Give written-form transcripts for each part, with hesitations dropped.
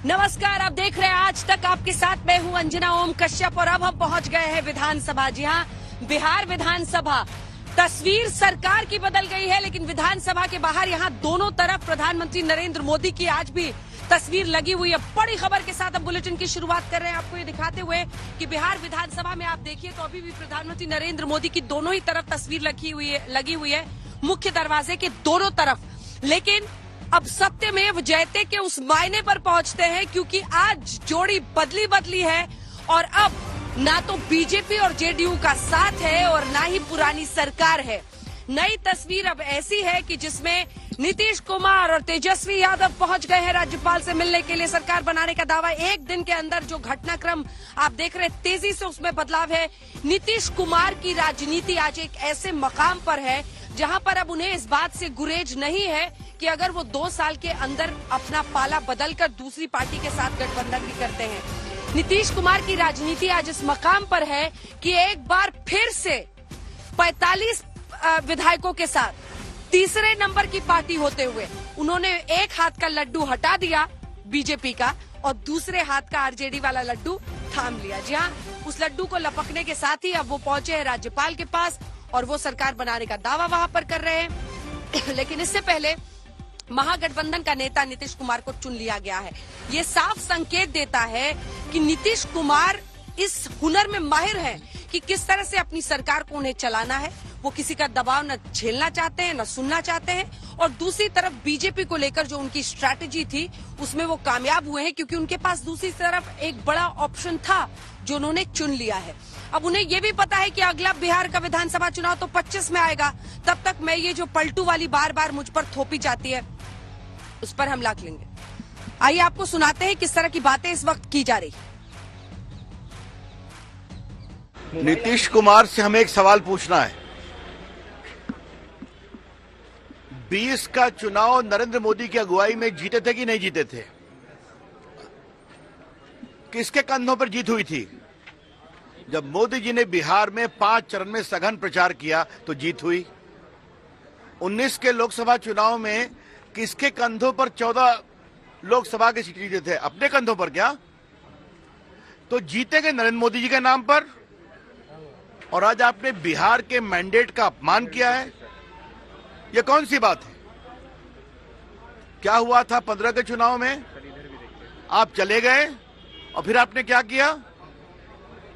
नमस्कार, आप देख रहे हैं आज तक। आपके साथ मैं हूं अंजना ओम कश्यप और अब हम पहुंच गए हैं विधानसभा। जी हां, बिहार विधानसभा। तस्वीर सरकार की बदल गई है, लेकिन विधानसभा के बाहर यहां दोनों तरफ प्रधानमंत्री नरेंद्र मोदी की आज भी तस्वीर लगी हुई है। बड़ी खबर के साथ हम बुलेटिन की शुरुआत कर रहे हैं, आपको ये दिखाते हुए कि बिहार विधानसभा में आप देखिए तो अभी भी प्रधानमंत्री नरेंद्र मोदी की दोनों ही तरफ तस्वीर लगी हुई है, मुख्य दरवाजे के दोनों तरफ। लेकिन अब सत्यमेव जयते के उस मायने पर पहुंचते हैं, क्योंकि आज जोड़ी बदली है और अब ना तो बीजेपी और जेडीयू का साथ है और ना ही पुरानी सरकार है। नई तस्वीर अब ऐसी है कि जिसमें नीतीश कुमार और तेजस्वी यादव पहुंच गए हैं राज्यपाल से मिलने के लिए। सरकार बनाने का दावा, एक दिन के अंदर जो घटनाक्रम आप देख रहे हैं तेजी से उसमें बदलाव है। नीतीश कुमार की राजनीति आज एक ऐसे मकाम पर है जहां पर अब उन्हें इस बात से गुरेज नहीं है कि अगर वो 2 साल के अंदर अपना पाला बदलकर दूसरी पार्टी के साथ गठबंधन भी करते हैं। नीतीश कुमार की राजनीति आज इस मकाम पर है कि एक बार फिर से 45 विधायकों के साथ तीसरे नंबर की पार्टी होते हुए उन्होंने एक हाथ का लड्डू हटा दिया बीजेपी का और दूसरे हाथ का आरजेडी वाला लड्डू थाम लिया। जी हाँ, उस लड्डू को लपकने के साथ ही अब वो पहुंचे हैं राज्यपाल के पास और वो सरकार बनाने का दावा वहां पर कर रहे हैं। लेकिन इससे पहले महागठबंधन का नेता नीतीश कुमार को चुन लिया गया है। ये साफ संकेत देता है कि नीतीश कुमार इस हुनर में माहिर हैं कि किस तरह से अपनी सरकार को उन्हें चलाना है। वो किसी का दबाव न झेलना चाहते हैं, न सुनना चाहते हैं। और दूसरी तरफ बीजेपी को लेकर जो उनकी स्ट्रैटेजी थी उसमें वो कामयाब हुए हैं, क्योंकि उनके पास दूसरी तरफ एक बड़ा ऑप्शन था जो उन्होंने चुन लिया है। अब उन्हें ये भी पता है कि अगला बिहार का विधानसभा चुनाव तो 25 में आएगा। तब तक मैं ये जो पलटू वाली बार मुझ पर थोपी जाती है उस पर हम लाख लेंगे। आइए आपको सुनाते हैं किस तरह की बातें इस वक्त की जा रही। नीतीश कुमार से हमें एक सवाल पूछना है। 20 का चुनाव नरेंद्र मोदी की अगुवाई में जीते थे कि नहीं जीते थे? किसके कंधों पर जीत हुई थी? जब मोदी जी ने बिहार में 5 चरण में सघन प्रचार किया तो जीत हुई। 19 के लोकसभा चुनाव में किसके कंधों पर 14 लोकसभा की सीटें जीते थे? अपने कंधों पर क्या? तो जीतेंगे नरेंद्र मोदी जी के नाम पर। और आज आपने बिहार के मैंडेट का अपमान किया है। यह कौन सी बात है? क्या हुआ था 15 के चुनाव में? आप चले गए और फिर आपने क्या किया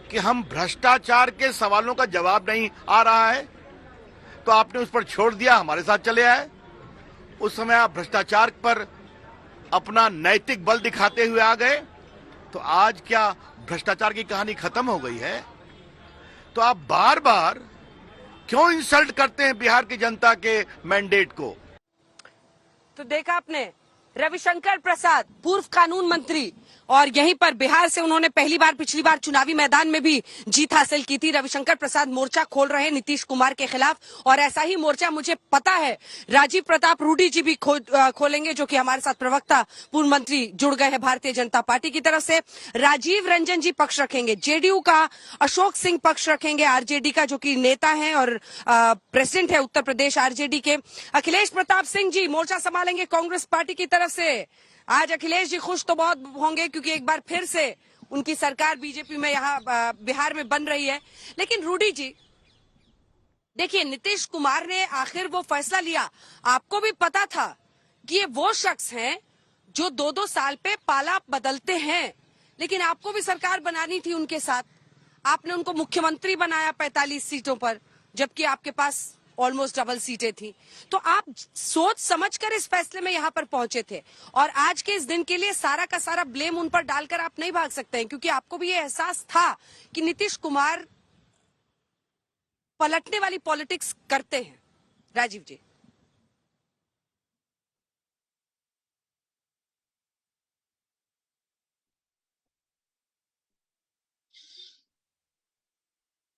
कि हम भ्रष्टाचार के सवालों का जवाब नहीं आ रहा है तो आपने उस पर छोड़ दिया, हमारे साथ चले आए। उस समय आप भ्रष्टाचार पर अपना नैतिक बल दिखाते हुए आ गए। तो आज क्या भ्रष्टाचार की कहानी खत्म हो गई है? तो आप बार बार क्यों इंसल्ट करते हैं बिहार की जनता के मैंडेट को? तो देखा आपने, रविशंकर प्रसाद पूर्व कानून मंत्री, और यहीं पर बिहार से उन्होंने पिछली बार चुनावी मैदान में भी जीत हासिल की थी। रविशंकर प्रसाद मोर्चा खोल रहे हैं नीतीश कुमार के खिलाफ, और ऐसा ही मोर्चा मुझे पता है राजीव प्रताप रूडी जी भी खोलेंगे, जो कि हमारे साथ प्रवक्ता पूर्व मंत्री जुड़ गए हैं भारतीय जनता पार्टी की तरफ से। राजीव रंजन जी पक्ष रखेंगे, जेडीयू का अशोक सिंह पक्ष रखेंगे, आरजेडी का जो कि नेता है और प्रेसिडेंट है उत्तर प्रदेश आरजेडी के। अखिलेश प्रताप सिंह जी मोर्चा संभालेंगे कांग्रेस पार्टी की तरफ से। आज अखिलेश जी खुश तो बहुत होंगे क्योंकि एक बार फिर से उनकी सरकार बीजेपी में यहाँ बिहार में बन रही है। लेकिन रूडी जी देखिए, नीतीश कुमार ने आखिर वो फैसला लिया। आपको भी पता था कि ये वो शख्स हैं जो 2-2 साल पे पाला बदलते हैं, लेकिन आपको भी सरकार बनानी थी उनके साथ। आपने उनको मुख्यमंत्री बनाया 45 सीटों पर, जबकि आपके पास ऑलमोस्ट डबल सीटें थी। तो आप सोच समझकर इस फैसले में यहाँ पर पहुंचे थे, और आज के इस दिन के लिए सारा का सारा ब्लेम उन पर डालकर आप नहीं भाग सकते हैं, क्योंकि आपको भी ये एहसास था कि नीतीश कुमार पलटने वाली पॉलिटिक्स करते हैं। राजीव जी।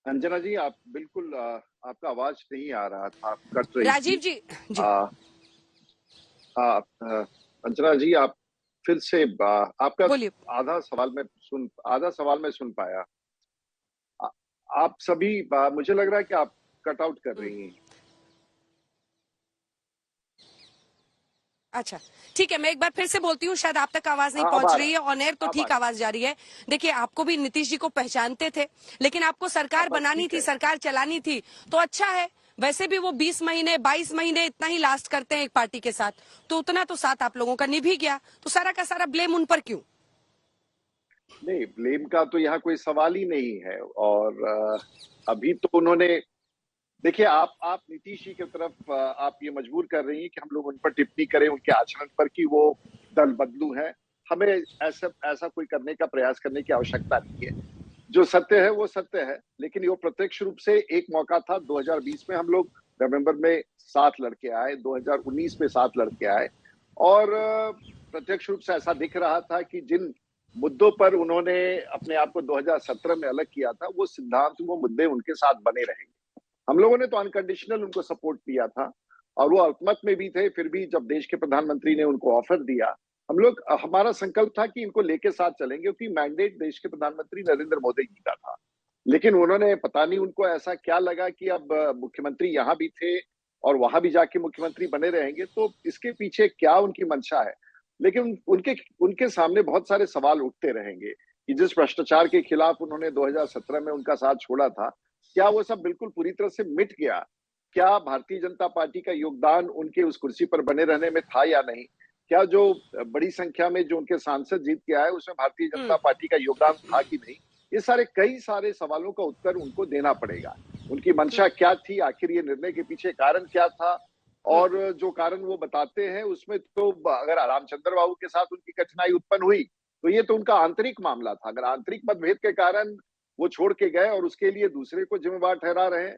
अंजना जी, आप बिल्कुल आपका आवाज नहीं आ रहा था, आप कट रही राजीव थी। जी। अंजना जी, आप फिर से आपका बोलिए। आधा सवाल में सुन पाया। आप सभी मुझे लग रहा है कि आप कट आउट कर रही हैं। अच्छा, ठीक है, मैं एक बार फिर से बोलती हूँ, शायद आप तक आवाज नहीं हाँ, पहुंच अब आ रही है। रहा ऑन एयर तो अब आ ठीक रहा आवाज जा रही है। देखिए, आपको भी नीतीश जी को पहचानते थे, लेकिन आपको सरकार हाँ, बस बनानी ठीक थी, है। सरकार चलानी थी, तो अच्छा है। वैसे भी वो 20 महीने 22 महीने इतना ही लास्ट करते हैं एक पार्टी के साथ, तो उतना तो साथ आप लोगों का निभ ही गया, तो सारा का सारा ब्लेम उन पर क्यों? नहीं, ब्लेम का तो यहाँ कोई सवाल ही नहीं है। और अभी तो उन्होंने, देखिए, आप नीतीश जी की तरफ आप ये मजबूर कर रही हैं कि हम लोग उन पर टिप्पणी करें, उनके आचरण पर, कि वो दल बदलू है। हमें ऐसा ऐसा कोई करने का प्रयास करने की आवश्यकता नहीं है। जो सत्य है वो सत्य है, लेकिन वो प्रत्यक्ष रूप से एक मौका था। 2020 में हम लोग नवंबर में साथ लड़के आए, 2019 में साथ लड़के आए, और प्रत्यक्ष रूप से ऐसा दिख रहा था कि जिन मुद्दों पर उन्होंने अपने आप को 2017 में अलग किया था, वो सिद्धांत, वो मुद्दे उनके साथ बने रहेंगे। हम लोगों ने तो अनकंडीशनल उनको सपोर्ट किया था, और वो अल्पमत में भी थे। फिर भी जब देश के प्रधानमंत्री ने उनको ऑफर दिया, हम लोग, हमारा संकल्प था कि इनको लेके साथ चलेंगे, क्योंकि मैंडेट देश के प्रधानमंत्री नरेंद्र मोदी जी का था। लेकिन उन्होंने, पता नहीं उनको ऐसा क्या लगा कि अब मुख्यमंत्री यहाँ भी थे और वहां भी जाके मुख्यमंत्री बने रहेंगे, तो इसके पीछे क्या उनकी मंशा है। लेकिन उनके उनके सामने बहुत सारे सवाल उठते रहेंगे कि जिस भ्रष्टाचार के खिलाफ उन्होंने 2017 में उनका साथ छोड़ा था, क्या वो सब बिल्कुल पूरी तरह से मिट गया? क्या भारतीय जनता पार्टी का योगदान उनके उस कुर्सी पर बने रहने में था या नहीं? क्या जो बड़ी संख्या में जो उनके सांसद जीत के आए, उसमें भारतीय जनता पार्टी का योगदान था कि नहीं? ये सारे, कई सारे सवालों का उत्तर उनको देना पड़ेगा। उनकी मंशा क्या थी, आखिर ये निर्णय के पीछे कारण क्या था? और जो कारण वो बताते हैं, उसमें तो अगर रामचंद्र बाबू के साथ उनकी कठिनाई उत्पन्न हुई, तो ये तो उनका आंतरिक मामला था। अगर आंतरिक मतभेद के कारण वो छोड़ के गए और उसके लिए दूसरे को जिम्मेवार ठहरा रहे हैं,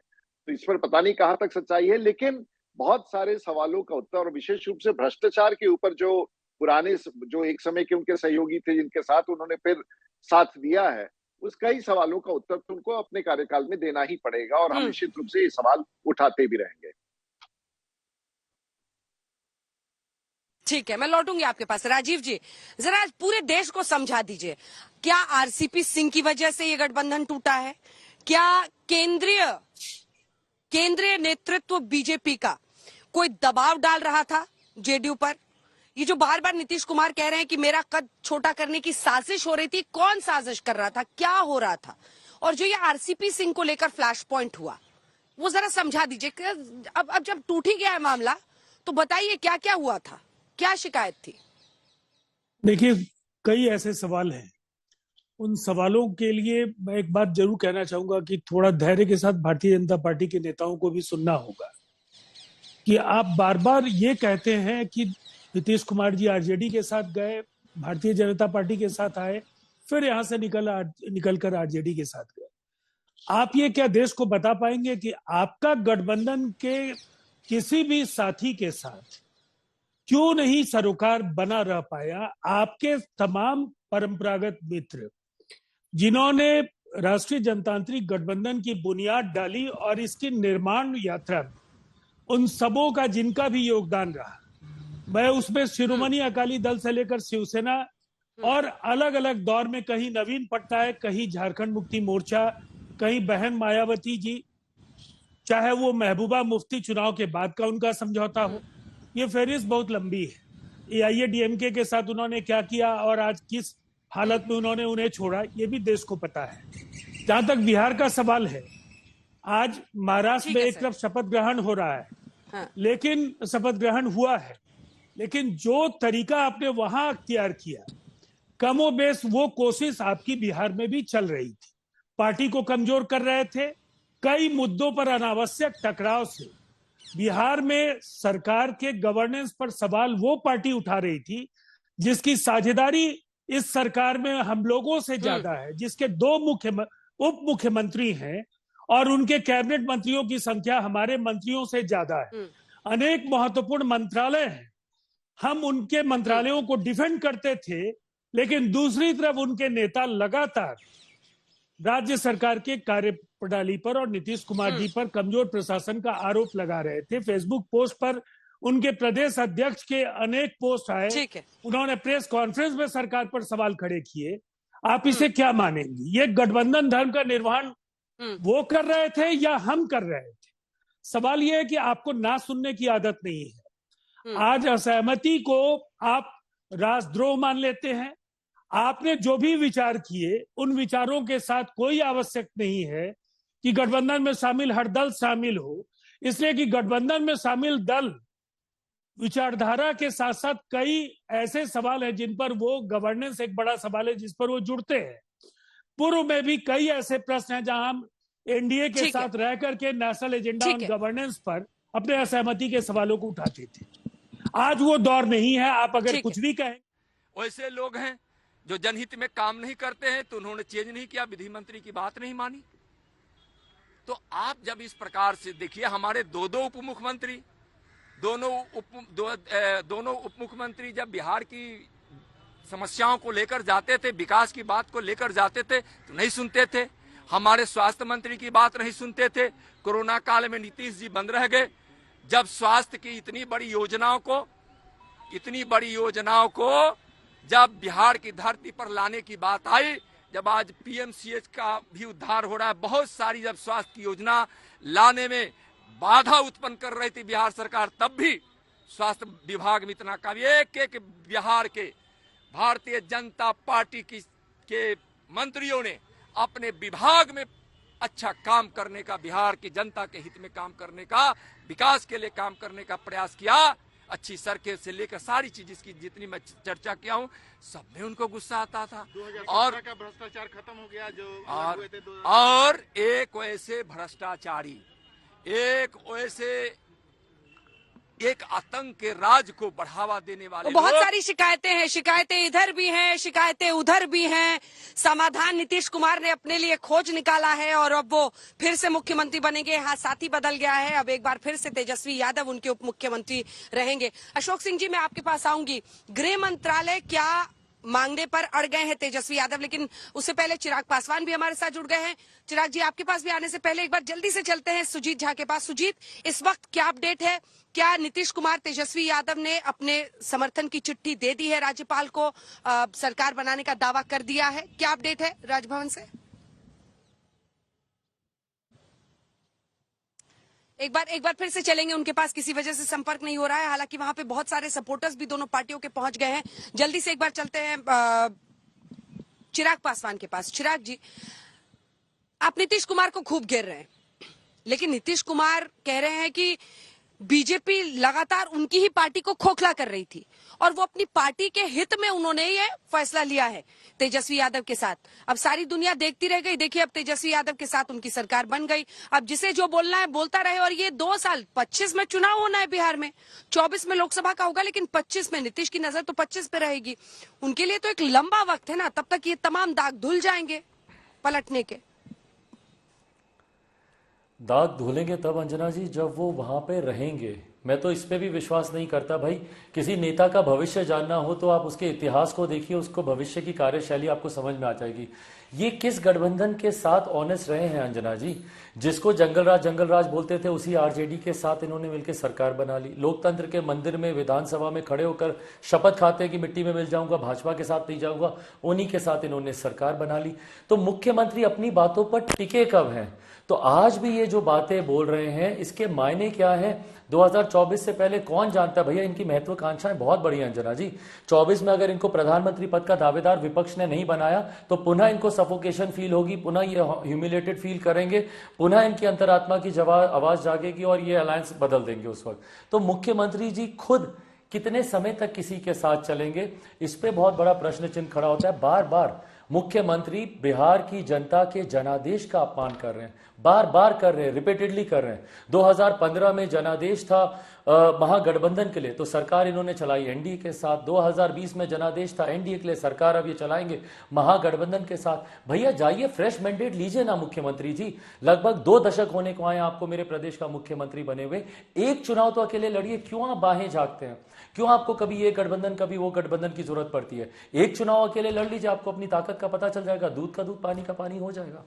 तो इस पर पता नहीं कहां तक सच्चाई है। लेकिन बहुत सारे सवालों का उत्तर, और विशेष रूप से भ्रष्टाचार के ऊपर, जो पुराने, जो एक समय के उनके सहयोगी थे, जिनके साथ उन्होंने फिर साथ दिया है, उस कई सवालों का उत्तर तो उनको अपने कार्यकाल में देना ही पड़ेगा, और हम निश्चित रूप से ये सवाल उठाते भी रहेंगे। ठीक है, मैं लौटूंगी आपके पास। राजीव जी, जरा पूरे देश को समझा दीजिए, क्या आरसीपी सिंह की वजह से ये गठबंधन टूटा है? क्या केंद्रीय नेतृत्व बीजेपी का कोई दबाव डाल रहा था जेडीयू पर? ये जो बार बार नीतीश कुमार कह रहे हैं कि मेरा कद छोटा करने की साजिश हो रही थी, कौन साजिश कर रहा था, क्या हो रहा था? और जो ये आरसीपी सिंह को लेकर फ्लैश पॉइंट हुआ, वो जरा समझा दीजिए। अब जब टूट ही गया है मामला, तो बताइए क्या क्या हुआ था, क्या शिकायत थी? देखिए, कई ऐसे सवाल हैं। उन सवालों के लिए मैं एक बात जरूर कहना चाहूंगा कि थोड़ा धैर्य के साथ भारतीय जनता पार्टी के नेताओं को भी सुनना होगा कि आप बार बार ये कहते हैं कि नीतीश कुमार जी आरजेडी के साथ गए, भारतीय जनता पार्टी के साथ आए, फिर यहां से निकलकर आरजेडी के साथ गए। आप ये क्या देश को बता पाएंगे कि आपका गठबंधन के किसी भी साथी के साथ क्यों नहीं सरोकार बना रह पाया? आपके तमाम परंपरागत मित्र, जिन्होंने राष्ट्रीय जनतांत्रिक गठबंधन की बुनियाद डाली और इसकी निर्माण यात्रा में उन सबों का जिनका भी योगदान रहा, मैं उसमें शिरोमणि अकाली दल से लेकर शिवसेना और अलग अलग दौर में, कहीं नवीन पटनायक, कहीं झारखंड मुक्ति मोर्चा, कहीं बहन मायावती जी, चाहे वो महबूबा मुफ्ती चुनाव के बाद का उनका समझौता हो, ये फहरिस्त बहुत लंबी है। एआईएडीएमके के साथ उन्होंने क्या किया और आज किस हालत में उन्होंने उन्हें छोड़ा, ये भी देश को पता है। जहां तक बिहार का सवाल है, आज महाराष्ट्र में एक तरफ शपथ ग्रहण हो रहा है, लेकिन शपथ ग्रहण हुआ है, लेकिन जो तरीका आपने वहां अख्तियार किया, कमोबेश वो कोशिश आपकी बिहार में भी चल रही थी। पार्टी को कमजोर कर रहे थे। कई मुद्दों पर अनावश्यक टकराव से बिहार में सरकार के गवर्नेंस पर सवाल वो पार्टी उठा रही थी जिसकी साझेदारी इस सरकार में हम लोगों से ज्यादा है, जिसके 2 उप मुख्यमंत्री हैं और उनके कैबिनेट मंत्रियों की संख्या हमारे मंत्रियों से ज्यादा है। अनेक महत्वपूर्ण मंत्रालय हैं, हम उनके मंत्रालयों को डिफेंड करते थे, लेकिन दूसरी तरफ उनके नेता लगातार राज्य सरकार के कार्य प्रणाली पर और नीतीश कुमार जी पर कमजोर प्रशासन का आरोप लगा रहे थे। फेसबुक पोस्ट पर उनके प्रदेश अध्यक्ष के अनेक पोस्ट आए, उन्होंने प्रेस कॉन्फ्रेंस में सरकार पर सवाल खड़े किए। आप इसे क्या मानेंगे? ये गठबंधन धर्म का निर्वहन वो कर रहे थे या हम कर रहे थे? सवाल यह है कि आपको ना सुनने की आदत नहीं है। आज असहमति को आप राष्ट्रद्रोह मान लेते हैं। आपने जो भी विचार किए उन विचारों के साथ कोई आवश्यक नहीं है कि गठबंधन में शामिल हर दल शामिल हो, इसलिए कि गठबंधन में शामिल दल विचारधारा के साथ साथ कई ऐसे सवाल हैं जिन पर वो गवर्नेंस एक बड़ा सवाल है जिस पर वो जुड़ते हैं। पूर्व में भी कई ऐसे प्रश्न हैं जहां हम एनडीए के साथ रह करके नेशनल एजेंडा ऑन गवर्नेंस पर अपने असहमति के सवालों को उठाते थे। आज वो दौर नहीं है। आप अगर कुछ भी कहें, वैसे लोग हैं जो जनहित में काम नहीं करते हैं तो उन्होंने चेंज नहीं किया, विधि मंत्री की बात नहीं मानी। तो आप जब इस प्रकार से देखिए, हमारे दो उप मुख्यमंत्री, दोनों उप मुख्यमंत्री जब बिहार की समस्याओं को लेकर जाते थे, विकास की बात को लेकर जाते थे तो नहीं सुनते थे। हमारे स्वास्थ्य मंत्री की बात नहीं सुनते थे। कोरोना काल में नीतीश जी बंद रह गए। जब स्वास्थ्य की इतनी बड़ी योजनाओं को जब बिहार की धरती पर लाने की बात आई, जब आज पीएमसीएच का भी उद्धार हो रहा है, बहुत सारी जब स्वास्थ्य की योजना लाने में बाधा उत्पन्न कर रही थी बिहार सरकार, तब भी स्वास्थ्य विभाग में इतना काम, एक बिहार के भारतीय जनता पार्टी के मंत्रियों ने अपने विभाग में अच्छा काम करने का, बिहार की जनता के हित में काम करने का, विकास के लिए काम करने का प्रयास किया। अच्छी सड़कें से लेकर सारी चीज इसकी जितनी मैं चर्चा किया हूं, सब में उनको गुस्सा आता था। और का भ्रष्टाचार खत्म हो गया जो और एक वैसे भ्रष्टाचारी, एक आतंक के राज को बढ़ावा देने वाले बहुत सारी शिकायतें हैं, शिकायतें इधर भी हैं, शिकायतें उधर भी हैं। समाधान नीतीश कुमार ने अपने लिए खोज निकाला है और अब वो फिर से मुख्यमंत्री बनेंगे। हाँ, साथी बदल गया है, अब एक बार फिर से तेजस्वी यादव उनके उप मुख्यमंत्री रहेंगे। अशोक सिंह जी, मैं आपके पास आऊंगी। गृह मंत्रालय क्या मांगने पर अड़ गए हैं तेजस्वी यादव, लेकिन उससे पहले चिराग पासवान भी हमारे साथ जुड़ गए हैं। चिराग जी, आपके पास भी आने से पहले एक बार जल्दी से चलते हैं सुजीत झा के पास। सुजीत, इस वक्त क्या अपडेट है? क्या नीतीश कुमार तेजस्वी यादव ने अपने समर्थन की चिट्ठी दे दी है राज्यपाल को, सरकार बनाने का दावा कर दिया है? क्या अपडेट है राजभवन से? एक बार फिर से चलेंगे, उनके पास किसी वजह से संपर्क नहीं हो रहा है। हालांकि वहां पे बहुत सारे सपोर्टर्स भी दोनों पार्टियों के पहुंच गए हैं। जल्दी से एक बार चलते हैं चिराग पासवान के पास। चिराग जी, आप नीतीश कुमार को खूब घेर रहे हैं, लेकिन नीतीश कुमार कह रहे हैं कि बीजेपी लगातार उनकी ही पार्टी को खोखला कर रही थी और वो अपनी पार्टी के हित में उन्होंने ये फैसला लिया है तेजस्वी यादव के साथ। अब सारी दुनिया देखती रह गई। देखिए, अब तेजस्वी यादव के साथ उनकी सरकार बन गई। अब जिसे जो बोलना है बोलता रहे। और ये 2 साल 25 में चुनाव होना है बिहार में, 24 में लोकसभा का होगा, लेकिन 25 में नीतीश की नजर तो 25 पे रहेगी। उनके लिए तो एक लंबा वक्त है ना, तब तक ये तमाम दाग धुल जाएंगे पलटने के। दाग धुलेंगे तब अंजना जी जब वो वहां पे रहेंगे। मैं तो इस पे भी विश्वास नहीं करता भाई। किसी नेता का भविष्य जानना हो तो आप उसके इतिहास को देखिए, उसको भविष्य की कार्यशैली आपको समझ में आ जाएगी। ये किस गठबंधन के साथ ऑनेस्ट रहे हैं अंजना जी? जिसको जंगल राज बोलते थे, उसी आरजेडी के साथ इन्होंने मिलकर सरकार बना ली। लोकतंत्र के मंदिर में विधानसभा में खड़े होकर शपथ खाते कि मिट्टी में मिल जाऊंगा, भाजपा के साथ नहीं जाऊंगा, उन्हीं के साथ इन्होंने सरकार बना ली। तो मुख्यमंत्री अपनी बातों पर टिके कब हैं? तो आज भी ये जो बातें बोल रहे हैं, इसके मायने क्या है? 2024 से पहले कौन जानता है भैया? इनकी महत्वाकांक्षाएं बहुत बड़ी हैं अंजना जी। 24 में अगर इनको प्रधानमंत्री पद का दावेदार विपक्ष ने नहीं बनाया तो पुनः इनको सफोकेशन फील होगी, पुनः ये ह्यूमिलेटेड फील करेंगे, पुनः इनकी अंतरात्मा की आवाज जागेगी और ये अलायंस बदल देंगे उस वक्त। तो मुख्यमंत्री जी खुद कितने समय तक किसी के साथ चलेंगे, इस पे बहुत बड़ा प्रश्न चिन्ह खड़ा होता है। बार बार मुख्यमंत्री बिहार की जनता के जनादेश का अपमान कर रहे हैं, बार बार कर रहे हैं, रिपीटेडली कर रहे हैं। 2015 में जनादेश था महागठबंधन के लिए, तो सरकार इन्होंने चलाई एनडीए के साथ। 2020 में जनादेश था एनडीए के लिए, सरकार अब ये चलाएंगे महागठबंधन के साथ। भैया जाइए, फ्रेश मैंडेट लीजिए ना मुख्यमंत्री जी। लगभग 2 दशक होने को आए आपको मेरे प्रदेश का मुख्यमंत्री बने हुए। एक चुनाव तो अकेले लड़िए। क्यों आप बाहें झांकते हैं? क्यों आपको कभी ये गठबंधन कभी वो गठबंधन की जरूरत पड़ती है? एक चुनाव अकेले लड़ लीजिए, आपको अपनी ताकत का पता चल जाएगा। दूध का दूध, पानी का पानी हो जाएगा।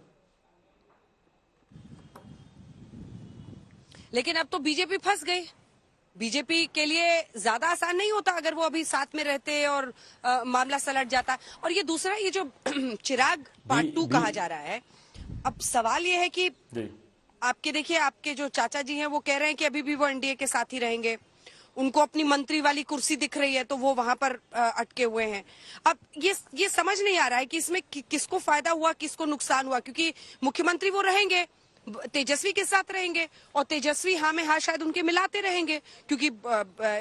लेकिन अब तो बीजेपी फंस गई। बीजेपी के लिए ज्यादा आसान नहीं होता अगर वो अभी साथ में रहते और मामला सलट जाता। और ये दूसरा, ये जो चिराग पार्ट 2 कहा जा रहा है, अब सवाल ये है कि आपके देखिए, आपके जो चाचा जी हैं वो कह रहे हैं कि अभी भी वो एनडीए के साथ ही रहेंगे। उनको अपनी मंत्री वाली कुर्सी दिख रही है तो वो वहां पर अटके हुए हैं। अब ये समझ नहीं आ रहा है कि इसमें किसको फायदा हुआ, किसको नुकसान हुआ, क्योंकि मुख्यमंत्री वो रहेंगे, तेजस्वी के साथ रहेंगे और तेजस्वी हाँ में हाँ शायद उनके मिलाते रहेंगे, क्योंकि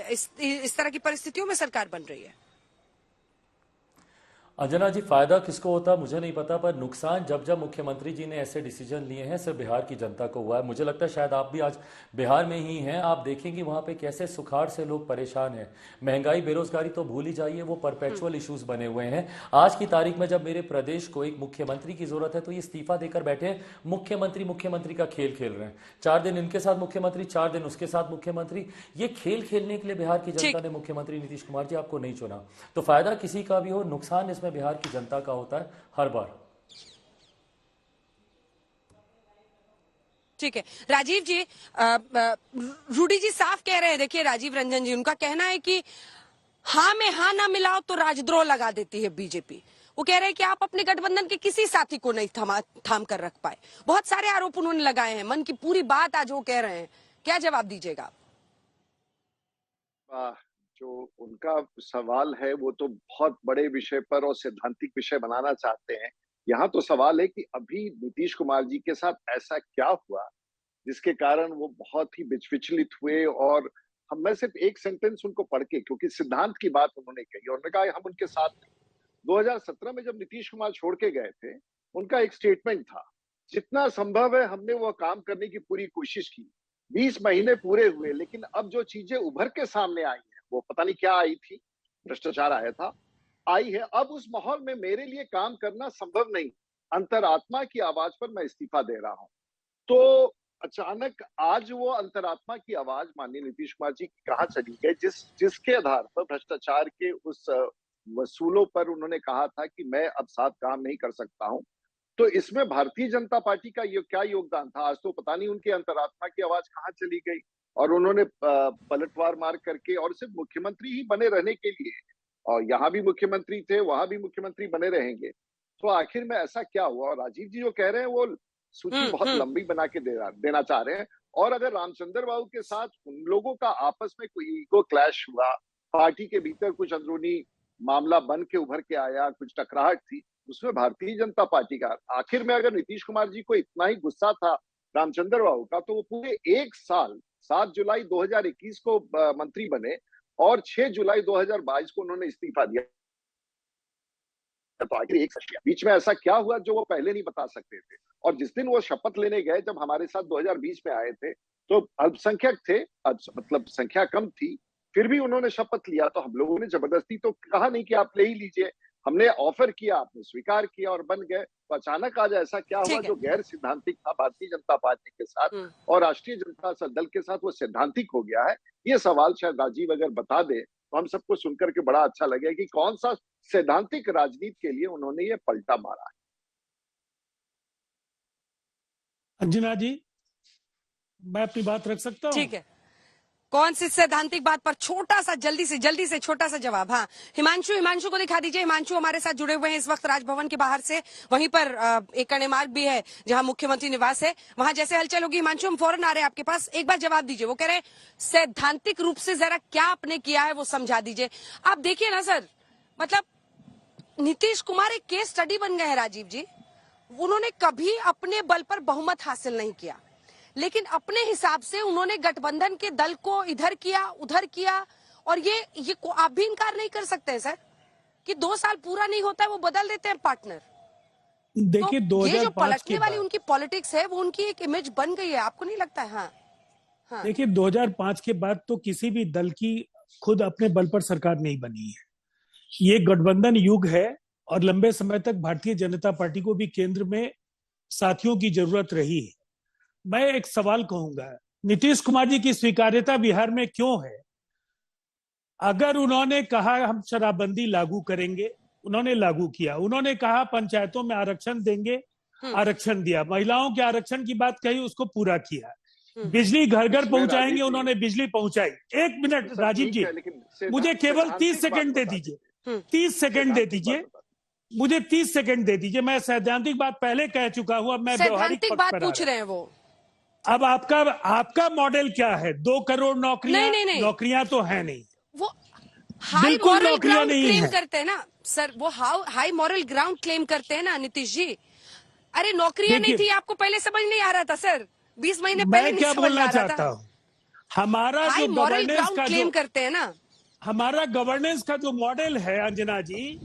इस तरह की परिस्थितियों में सरकार बन रही है। अंजना जी, फायदा किसको होता मुझे नहीं पता, पर नुकसान जब जब मुख्यमंत्री जी ने ऐसे डिसीजन लिए हैं सिर्फ बिहार की जनता को हुआ है। मुझे लगता है शायद आप भी आज बिहार में ही हैं, आप देखेंगे वहां पे कैसे सुखाड़ से लोग परेशान हैं। महंगाई, बेरोजगारी तो भूल ही जाइए, वो परपेचुअल इश्यूज बने हुए हैं। आज की तारीख में जब मेरे प्रदेश को एक मुख्यमंत्री की जरूरत है तो ये इस्तीफा देकर बैठे हैं, मुख्यमंत्री का खेल खेल रहे हैं। 4 दिन इनके साथ मुख्यमंत्री, 4 दिन उसके साथ मुख्यमंत्री। ये खेल खेलने के लिए बिहार की जनता ने मुख्यमंत्री नीतीश कुमार जी आपको नहीं चुना। तो फायदा किसी का भी हो, नुकसान इसमें बिहार की जनता का होता है हर बार। ठीक है राजीव जी, रूडी जी साफ कह रहे हैं, देखिए राजीव रंजन जी, उनका कहना है कि हाँ में हाँ ना मिलाओ तो राजद्रोह लगा देती है बीजेपी। वो कह रहे हैं कि आप अपने गठबंधन के किसी साथी को नहीं थाम कर रख पाए। बहुत सारे आरोप उन्होंने लगाए हैं, मन की पूरी बात आज वो कह रहे हैं, क्या जवाब दीजिएगा? जो उनका सवाल है वो तो बहुत बड़े विषय पर और सैद्धांतिक विषय बनाना चाहते हैं। यहाँ तो सवाल है कि अभी नीतीश कुमार जी के साथ ऐसा क्या हुआ जिसके कारण वो बहुत ही विचलित हुए। और मैं सिर्फ एक सेंटेंस उनको पढ़ के, क्योंकि सिद्धांत की बात उन्होंने कही और उन्होंने कहा हम उनके साथ 2017 में जब नीतीश कुमार छोड़ के गए थे, उनका एक स्टेटमेंट था, जितना संभव है हमने वो काम करने की पूरी कोशिश की। 20 महीने पूरे हुए, लेकिन अब जो चीजें उभर के सामने आई हैं, वो पता नहीं क्या आई थी, भ्रष्टाचार आया था, आई है। अब उस माहौल में मेरे लिए काम करना संभव नहीं, अंतरात्मा की आवाज पर मैं इस्तीफा दे रहा हूं। तो अचानक आज वो अंतरात्मा की आवाज माननीय नीतीश कुमार जी कहां चली गई, जिसके आधार पर भ्रष्टाचार के उस वसूलों पर उन्होंने कहा था कि मैं अब साथ काम नहीं कर सकता हूं। तो इसमें भारतीय जनता पार्टी का क्या योगदान था? आज तो पता नहीं उनके अंतरात्मा की आवाज कहां चली गई। और उन्होंने पलटवार मार करके, और सिर्फ मुख्यमंत्री ही बने रहने के लिए, और यहाँ भी मुख्यमंत्री थे, वहां भी मुख्यमंत्री बने रहेंगे, तो आखिर में ऐसा क्या हुआ? और राजीव जी जो कह रहे हैं वो सूची बहुत लंबी बना के देना चाह रहे हैं। और अगर रामचंद्र बाबू के साथ उन लोगों का आपस में कोई ईगो क्लैश हुआ, पार्टी के भीतर कुछ अंदरूनी मामला बन के उभर के आया, कुछ टकराहट थी, उसमें भारतीय जनता पार्टी का, आखिर में अगर नीतीश कुमार जी को इतना ही गुस्सा था रामचंद्र बाबू का, तो वो पूरे 1 साल 7 जुलाई 2021 को मंत्री बने और 6 जुलाई 2022 को उन्होंने इस्तीफा दिया। तो आखिर बीच में ऐसा क्या हुआ जो वो पहले नहीं बता सकते थे? और जिस दिन वो शपथ लेने गए, जब हमारे साथ 2020 में आए थे, तो अल्पसंख्यक थे, मतलब संख्या कम थी, फिर भी उन्होंने शपथ लिया। तो हम लोगों ने जबरदस्ती तो कहा नहीं कि आप ले ही लीजिए, हमने ऑफर किया, आपने स्वीकार किया और बन गए। तो अचानक आज ऐसा क्या हुआ जो गैर सिद्धांतिक था भारतीय जनता पार्टी के साथ और राष्ट्रीय जनता दल के साथ, वो सिद्धांतिक हो गया है? ये सवाल शायद राजीव अगर बता दे तो हम सबको सुनकर के बड़ा अच्छा लगेगा कि कौन सा सैद्धांतिक राजनीति के लिए उन्होंने ये पलटा मारा है। अंजना जी, मैं अपनी बात रख सकता हूँ? ठीक है, कौन सी सैद्धांतिक बात पर छोटा सा जल्दी से छोटा सा जवाब? हाँ, हिमांशु को दिखा दीजिए। हिमांशु हमारे साथ जुड़े हुए हैं इस वक्त राजभवन के बाहर से, वहीं पर एक कड़े मार्ग भी है जहां मुख्यमंत्री निवास है, वहां जैसे हलचल होगी। हिमांशु, हम फौरन आ रहे हैं आपके पास, एक बार जवाब दीजिए। वो कह रहे हैं सैद्धांतिक रूप से जरा क्या आपने किया है वो समझा दीजिए। आप देखिए ना सर, मतलब नीतीश कुमार एक केस स्टडी बन गए हैं राजीव जी। उन्होंने कभी अपने बल पर बहुमत हासिल नहीं किया, लेकिन अपने हिसाब से उन्होंने गठबंधन के दल को इधर किया उधर किया। और ये आप भी इनकार नहीं कर सकते सर कि 2 साल पूरा नहीं होता है वो बदल देते हैं पार्टनर। देखिए, तो ये जो पलटने वाली उनकी पॉलिटिक्स है, वो उनकी एक इमेज बन गई है, आपको नहीं लगता है? हाँ। देखिए, 2005 के बाद तो किसी भी दल की खुद अपने बल पर सरकार नहीं बनी है। ये गठबंधन युग है और लंबे समय तक भारतीय जनता पार्टी को भी केंद्र में साथियों की जरूरत रही है। मैं एक सवाल कहूंगा, नीतीश कुमार जी की स्वीकार्यता बिहार में क्यों है? अगर उन्होंने कहा हम शराबबंदी लागू करेंगे, उन्होंने लागू किया। उन्होंने कहा पंचायतों में आरक्षण देंगे, आरक्षण दिया। महिलाओं के आरक्षण की बात कही, उसको पूरा किया। बिजली घर घर पहुंचाएंगे, उन्होंने बिजली पहुंचाई। 1 मिनट राजीव जी, मुझे केवल 30 सेकंड दे दीजिए, 30 सेकंड दे दीजिए, मुझे 30 सेकंड दे दीजिए। मैं सैद्धांतिक बात पहले कह चुका हूं, अब मैं व्यवहारिक बात पूछ रहे हैं वो। अब आपका मॉडल क्या है? 2 करोड़ नौकरियां? नहीं। नौकरियां तो है नहीं, वो हाई बिल्कुल मॉरल नौकरियां ग्राउंड नहीं क्लेम है। करते हैं ना सर, वो हाई मॉरल ग्राउंड क्लेम करते हैं ना नीतीश जी। अरे नौकरियां नहीं देखिए, थी, आपको पहले समझ नहीं आ रहा था सर, 20 महीने पहले मैं नहीं क्या समझ बोलना आ रहा चाहता था। हूं, हमारा हाई जो मॉरल गवर्नेंस ग्राउंड का क्लेम जो करते हैं ना। हमारा गवर्नेंस का जो मॉडल है अंजना जी,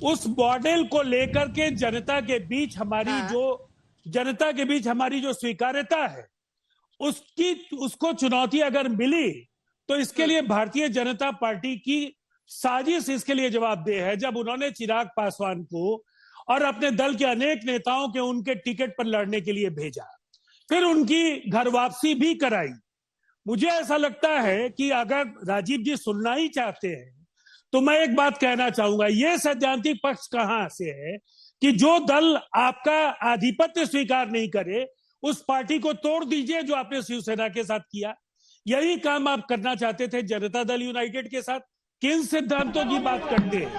उस मॉडल को लेकर के जनता के बीच हमारी जो स्वीकार्यता है, उसको चुनौती अगर मिली तो इसके लिए भारतीय जनता पार्टी की साजिश इसके लिए जवाबदेह है। जब उन्होंने चिराग पासवान को और अपने दल के अनेक नेताओं के उनके टिकट पर लड़ने के लिए भेजा, फिर उनकी घर वापसी भी कराई। मुझे ऐसा लगता है कि अगर राजीव जी सुनना ही चाहते हैं तो मैं एक बात कहना चाहूंगा, यह सैद्धांतिक पक्ष कहां से है कि जो दल आपका आधिपत्य स्वीकार नहीं करे उस पार्टी को तोड़ दीजिए, जो आपने शिवसेना के साथ किया। यही काम आप करना चाहते थे जनता दल यूनाइटेड के साथ। किन सिद्धांतों की बात करते हैं?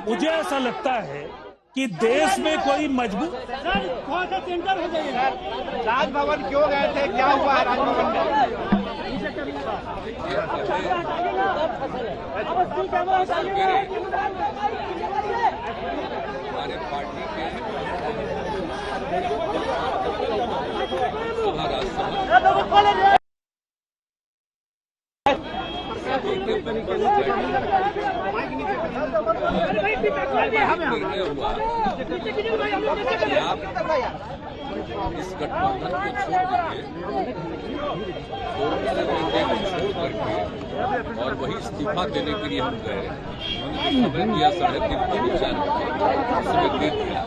मुझे ऐसा लगता है कि देश में कोई मजबूत राजभवन क्यों गए थे, क्या हुआ है राजभवन में? हमारे पार्टी के निर्णय हुआ कि आप इस गठबंधन को छोड़ दीजिए, छोड़ करके और वही इस्तीफा देने के लिए हम गए। उन्होंने हमें दिया 3.5 समय दे दिया।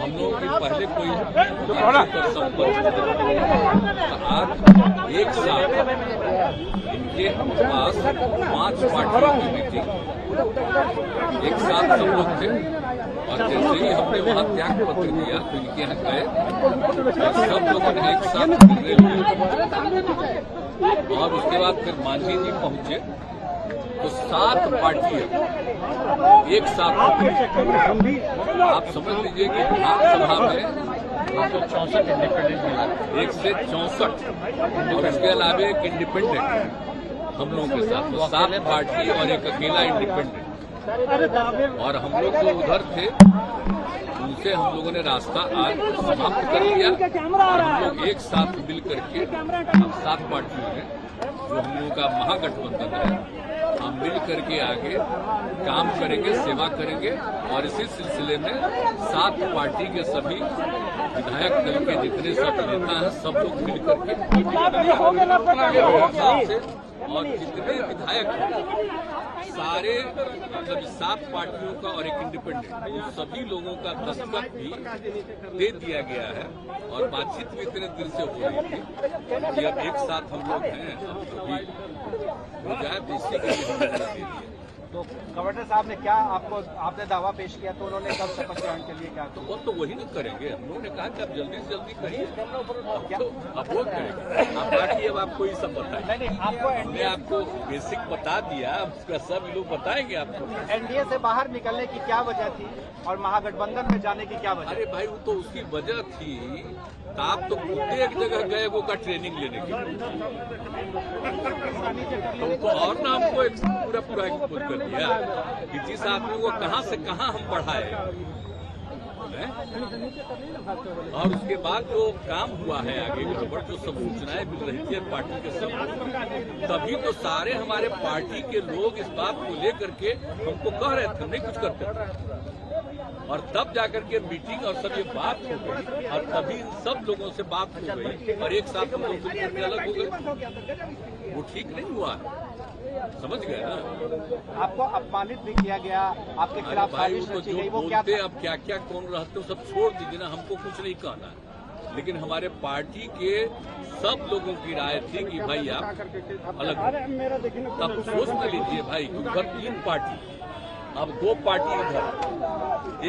हम लोग भी पहले कोई संपर्क आज एक साथ इनके पास 5 पार्टियों की मीटिंग एक साथ सब लोग थे और जैसे ही हमने वहां त्याग पत्र दिया तो इनके यहाँ गए, सब लोगों ने एक साथ और उसके बाद फिर मांझी जी पहुंचे तो 7 पार्टियां एक साथ। आप समझ लीजिए कि विधानसभा में 164 इंडिपेंडेंट, 1 से 64 और इसके अलावा एक इंडिपेंडेंट हम लोगों के साथ, तो 7 पार्टी और एक अकेला इंडिपेंडेंट। और हम लोग जो उधर थे उनसे हम लोगों ने रास्ता आज समाप्त कर दिया और हम लोग एक साथ मिल करके 7 पार्टियों ने जो हम लोगों का महागठबंधन है, हम मिल करके आगे काम करेंगे, सेवा करेंगे। और इसी सिलसिले में 7 पार्टी के सभी विधायक दल के जितने सब नेता हैं सब लोग मिल करके और जितने विधायक सारे मतलब 7 पार्टियों का और एक इंडिपेंडेंट, उन सभी लोगों का दस्तखत भी दे दिया गया है। और बातचीत भी इतने दिन से हो रही थी कि अब एक साथ हम लोग हैं, अब सभी हो जाए तो इसी के लिए हमने दे दिया। तो गवर्नर साहब ने क्या आपने दावा पेश किया तो उन्होंने कब शपथ ग्रहण के लिए क्या तो वो तो वही ना करेंगे। हम लोगों ने कहा कि आप जल्दी से जल्दी करिए, अब वो करेंगे। आप बाकी अब आपको ये सब बताएं। नहीं, आपको हमने आपको बेसिक बता दिया, उसका सब लोग बताएंगे आपको। एनडीए से बाहर निकलने की क्या वजह थी और महागठबंधन में जाने की क्या वजह? अरे भाई वो तो उसकी वजह थी, तो आप तो खुद एक जगह गए वो का ट्रेनिंग लेने के लिए, तो और ना हमको पूरा एक्सपोज कर दिया कि जिस आदमी को कहां से कहां हम बढ़ाए। और उसके बाद जो काम हुआ है आगे गड़बड़, जो सब सूचनाएं मिल रही थी पार्टी के सब, तभी तो सारे हमारे पार्टी के लोग इस बात को लेकर के हमको कह रहे थे नहीं कुछ करते थे। और तब जाकर के मीटिंग और सब ये बात हो गई और तभी सब लोगों से बात हो गई और एक साथ हम लोग अलग हो गए। वो ठीक नहीं हुआ, समझ गए ना? आपको अपमानित भी किया गया, आपके खिलाफ भाई साजिश वो रची जो गई, वो क्या बोलते था? अब क्या क्या कौन रहते हो सब छोड़ दीजिए ना, हमको कुछ नहीं कहना है। लेकिन हमारे पार्टी के सब लोगों की राय थी कि भाई आप अलग हो। तब सोच में लीजिए भाई, उधर 3 पार्टी, अब 2 पार्टी इधर,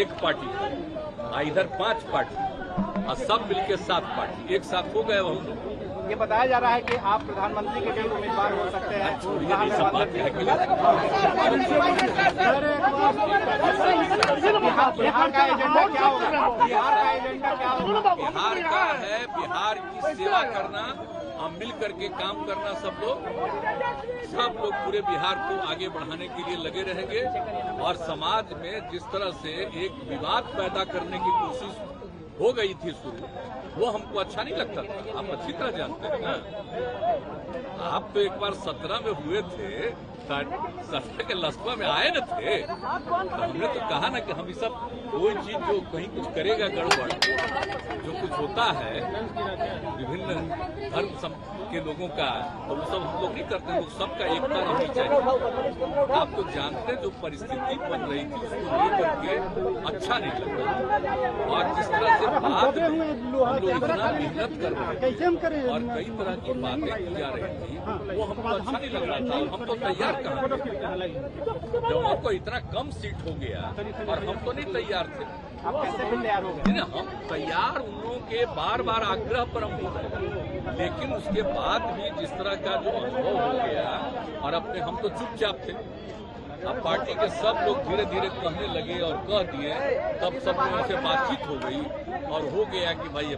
1 पार्टी इधर 5 पार्टी और सब मिलके 7 पार्टी एक साथ हो गए। हम लोग ये बताया जा रहा है कि आप प्रधानमंत्री के लिए उम्मीदवार हो सकते हैं। छोड़िए ये सब बात है कि बिहार का एजेंडा क्या होगा? बिहार का एजेंडा क्या होगा? बिहार का है बिहार की सेवा करना, हम मिल करके काम करना, सब लोग पूरे बिहार को आगे बढ़ाने के लिए लगे रहेंगे। और समाज में जिस तरह से एक विवाद पैदा करने की कोशिश हो गई थी शुरू, वो हमको अच्छा नहीं लगता था। आप अच्छी तरह जानते हैं ना, आप तो एक बार 17 में हुए थे, 17 के लस्बा में आए न थे, तो हमने तो कहा ना कि हम सब कोई चीज जो कहीं कुछ करेगा गड़बड़, जो कुछ होता है विभिन्न धर्म के लोगों का, तो वो सब हम लोग नहीं करते, लोग सबका एकता रहनी चाहिए। आप तो जानते हैं जो परिस्थिति बन रही थी उसको लेकर के अच्छा नहीं लगता। और जिस तरह से बाद में हम लोग इतना मेहनत कर रहे थे और कई तरह की बातें की जा रही थी, वो हमको अच्छा नहीं लग रहा था। हम तो तैयार कहाँ थे, जब हमको इतना कम सीट हो गया और हम तो नहीं तैयार थे। हम तैयार उन लोगों के बार बार आग्रह पर हम हो गए, लेकिन उसके बाद भी जिस तरह का जो अनुभव हो गया, और अपने हम तो चुपचाप थे। अब पार्टी के सब लोग धीरे धीरे कहने लगे और कह दिए, तब सब लोगों से बातचीत हो गई और हो गया कि भाई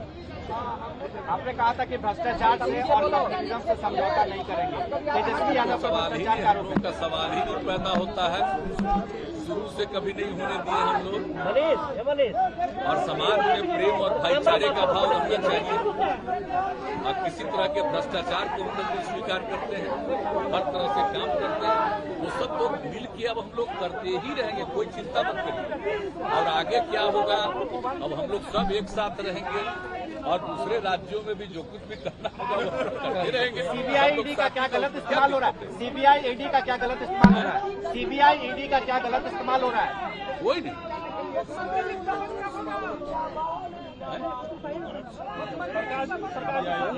आपने कहा था कि भ्रष्टाचार से और नेपोटिज्म से समझौता नहीं करेंगे। तेजस्वी यादव सवाल ही नहीं, हम लोगों का सवाल ही नहीं पैदा होता है। शुरू से कभी नहीं होने दिए हम लोग। और समाज में प्रेम और भाईचारे का भाव रखना चाहिए। और किसी तरह के भ्रष्टाचार को हम लोग स्वीकार करते हैं, हर तरह से काम करते हैं। वो सब तो मिल के अब हम लोग करते ही रहेंगे, कोई चिंता मत करिए। और आगे क्या होगा, अब हम लोग सब एक साथ रहेंगे और दूसरे राज्यों में भी जो कुछ भी करना होगा वो करते रहेंगे। सीबीआई ईडी का क्या गलत इस्तेमाल हो रहा है? सीबीआई ईडी का क्या गलत इस्तेमाल हो रहा है? सीबीआई ईडी का क्या गलत इस्तेमाल हो रहा है? कोई नहीं।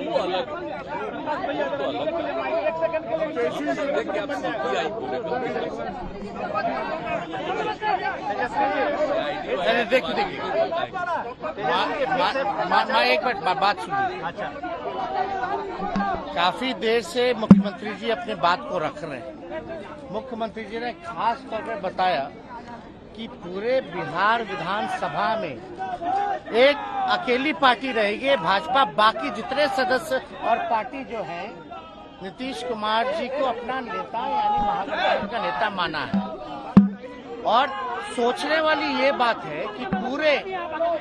वो अलग, तो अलग। देखिए आप सीबीआई देखिए मैं एक मिनट बात सुनिए। अच्छा, काफी देर से मुख्यमंत्री जी अपने बात को रख रहे हैं। मुख्यमंत्री जी ने खास तौर पर बताया कि पूरे बिहार विधानसभा में एक अकेली पार्टी रहेगी भाजपा, बाकी जितने सदस्य और पार्टी जो है नीतीश कुमार जी को अपना नेता यानी महागठबंधन का नेता माना है। और सोचने वाली ये बात है कि पूरे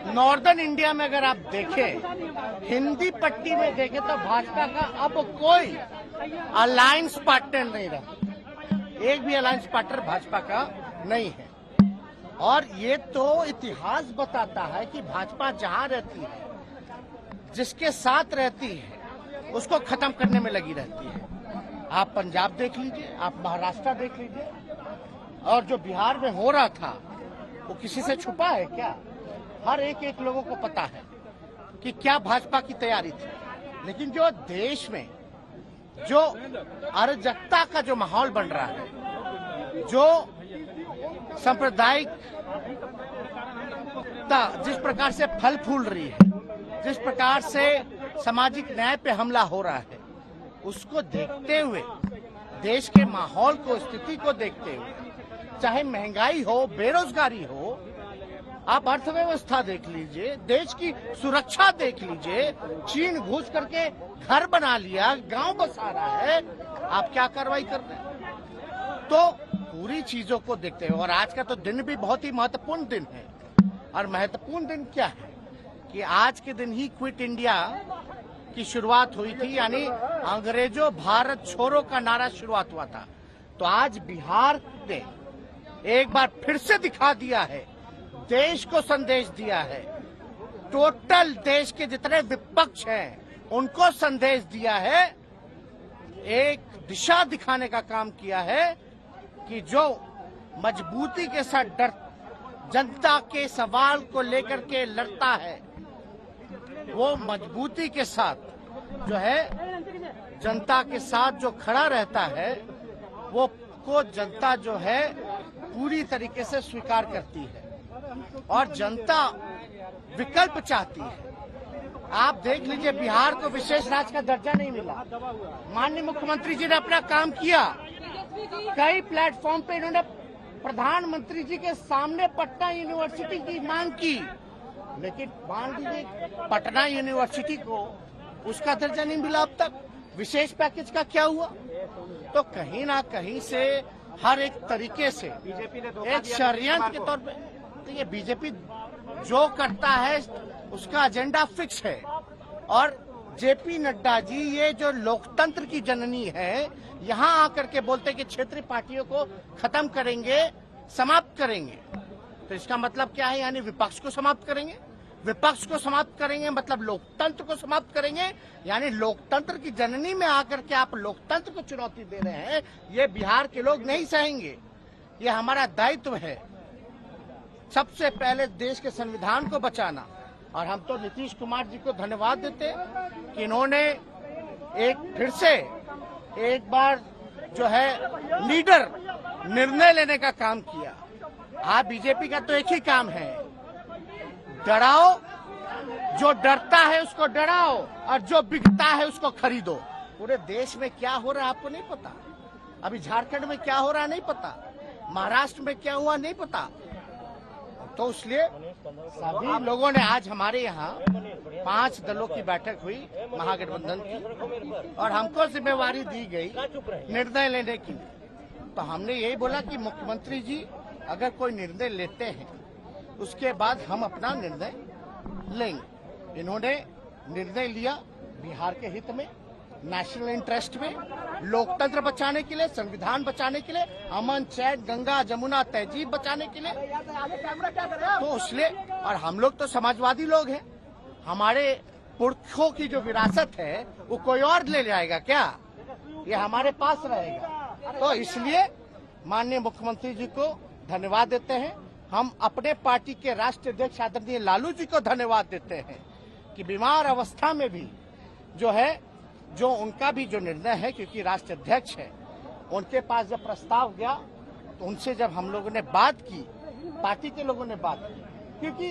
नॉर्दर्न इंडिया में अगर आप देखें, हिंदी पट्टी में देखें तो भाजपा का अब कोई अलायंस पार्टनर नहीं रहा। एक भी अलायंस पार्टनर भाजपा का नहीं है। और ये तो इतिहास बताता है कि भाजपा जहां रहती है, जिसके साथ रहती है, उसको खत्म करने में लगी रहती है। आप पंजाब देख लीजिए, आप महाराष्ट्र देख लीजिए, और जो बिहार में हो रहा था वो किसी से छुपा है क्या? हर एक लोगों को पता है कि क्या भाजपा की तैयारी थी। लेकिन जो देश में जो अराजकता का जो माहौल बन रहा है, जो सांप्रदायिकता जिस प्रकार से फल फूल रही है, जिस प्रकार से सामाजिक न्याय पे हमला हो रहा है, उसको देखते हुए, देश के माहौल को, स्थिति को देखते हुए, चाहे महंगाई हो, बेरोजगारी हो, आप अर्थव्यवस्था देख लीजिए, देश की सुरक्षा देख लीजिए, चीन घुस करके घर बना लिया, गांव बसा रहा है, आप क्या कार्रवाई कर रहे हैं? तो पूरी चीजों को देखते हुए, और आज का तो दिन भी बहुत ही महत्वपूर्ण दिन है। और महत्वपूर्ण दिन क्या है कि आज के दिन ही क्विट इंडिया की शुरुआत हुई थी, यानी अंग्रेजों भारत छोड़ो का नारा शुरुआत हुआ था। तो आज बिहार ने एक बार फिर से दिखा दिया है, देश को संदेश दिया है, टोटल देश के जितने विपक्ष हैं उनको संदेश दिया है, एक दिशा दिखाने का काम किया है कि जो मजबूती के साथ जनता के सवाल को लेकर के लड़ता है, वो मजबूती के साथ जो है जनता के साथ जो खड़ा रहता है, वो को जनता जो है पूरी तरीके से स्वीकार करती है और जनता विकल्प चाहती है। आप देख लीजिए, बिहार को विशेष राज्य का दर्जा नहीं मिला। माननीय मुख्यमंत्री जी ने अपना काम किया, कई प्लेटफॉर्म पे इन्होंने प्रधानमंत्री जी के सामने पटना यूनिवर्सिटी की मांग की लेकिन मान लीजिए पटना यूनिवर्सिटी को उसका दर्जा नहीं मिला अब तक, विशेष पैकेज का क्या हुआ? तो कहीं ना कहीं से हर एक तरीके से बीजेपी ने एक षड्यंत्र के तौर पे, तो ये बीजेपी जो करता है उसका एजेंडा फिक्स है। और जेपी नड्डा जी ये जो लोकतंत्र की जननी है, यहाँ आकर के बोलते कि क्षेत्रीय पार्टियों को खत्म करेंगे, समाप्त करेंगे, तो इसका मतलब क्या है? यानी विपक्ष को समाप्त करेंगे। विपक्ष को समाप्त करेंगे मतलब लोकतंत्र को समाप्त करेंगे। यानी लोकतंत्र की जननी में आकर के आप लोकतंत्र को चुनौती दे रहे हैं, ये बिहार के लोग नहीं सहेंगे। ये हमारा दायित्व है सबसे पहले देश के संविधान को बचाना। और हम तो नीतीश कुमार जी को धन्यवाद देते हैं कि इन्होंने एक फिर से एक बार जो है लीडर निर्णय लेने का काम किया। आप बीजेपी का तो एक ही काम है, डराओ, जो डरता है उसको डराओ और जो बिकता है उसको खरीदो। पूरे देश में क्या हो रहा है आपको नहीं पता, अभी झारखंड में क्या हो रहा है नहीं पता, महाराष्ट्र में क्या हुआ नहीं पता। तो इसलिए सभी लोगों ने आज हमारे यहाँ 5 दलों की बैठक हुई महागठबंधन की, और हमको जिम्मेवारी दी गई निर्णय लेने की। तो हमने यही बोला कि मुख्यमंत्री जी अगर कोई निर्णय लेते हैं उसके बाद हम अपना निर्णय लेंगे। इन्होंने निर्णय लिया बिहार के हित में, नेशनल इंटरेस्ट में, लोकतंत्र बचाने के लिए, संविधान बचाने के लिए, अमन चैन गंगा जमुना तहजीब बचाने के लिए। तो इसलिए, और हम लोग तो समाजवादी लोग हैं, हमारे पुरखों की जो विरासत है वो कोई और ले जाएगा क्या? ये हमारे पास रहेगा। तो इसलिए माननीय मुख्यमंत्री जी को धन्यवाद देते हैं। हम अपने पार्टी के राष्ट्रीय अध्यक्ष आदरणीय लालू जी को धन्यवाद देते हैं कि बीमार अवस्था में भी जो है, जो उनका भी जो निर्णय है, क्योंकि राष्ट्रीय अध्यक्ष है, उनके पास जब प्रस्ताव गया तो उनसे जब हम लोगों ने बात की, पार्टी के लोगों ने बात की, क्योंकि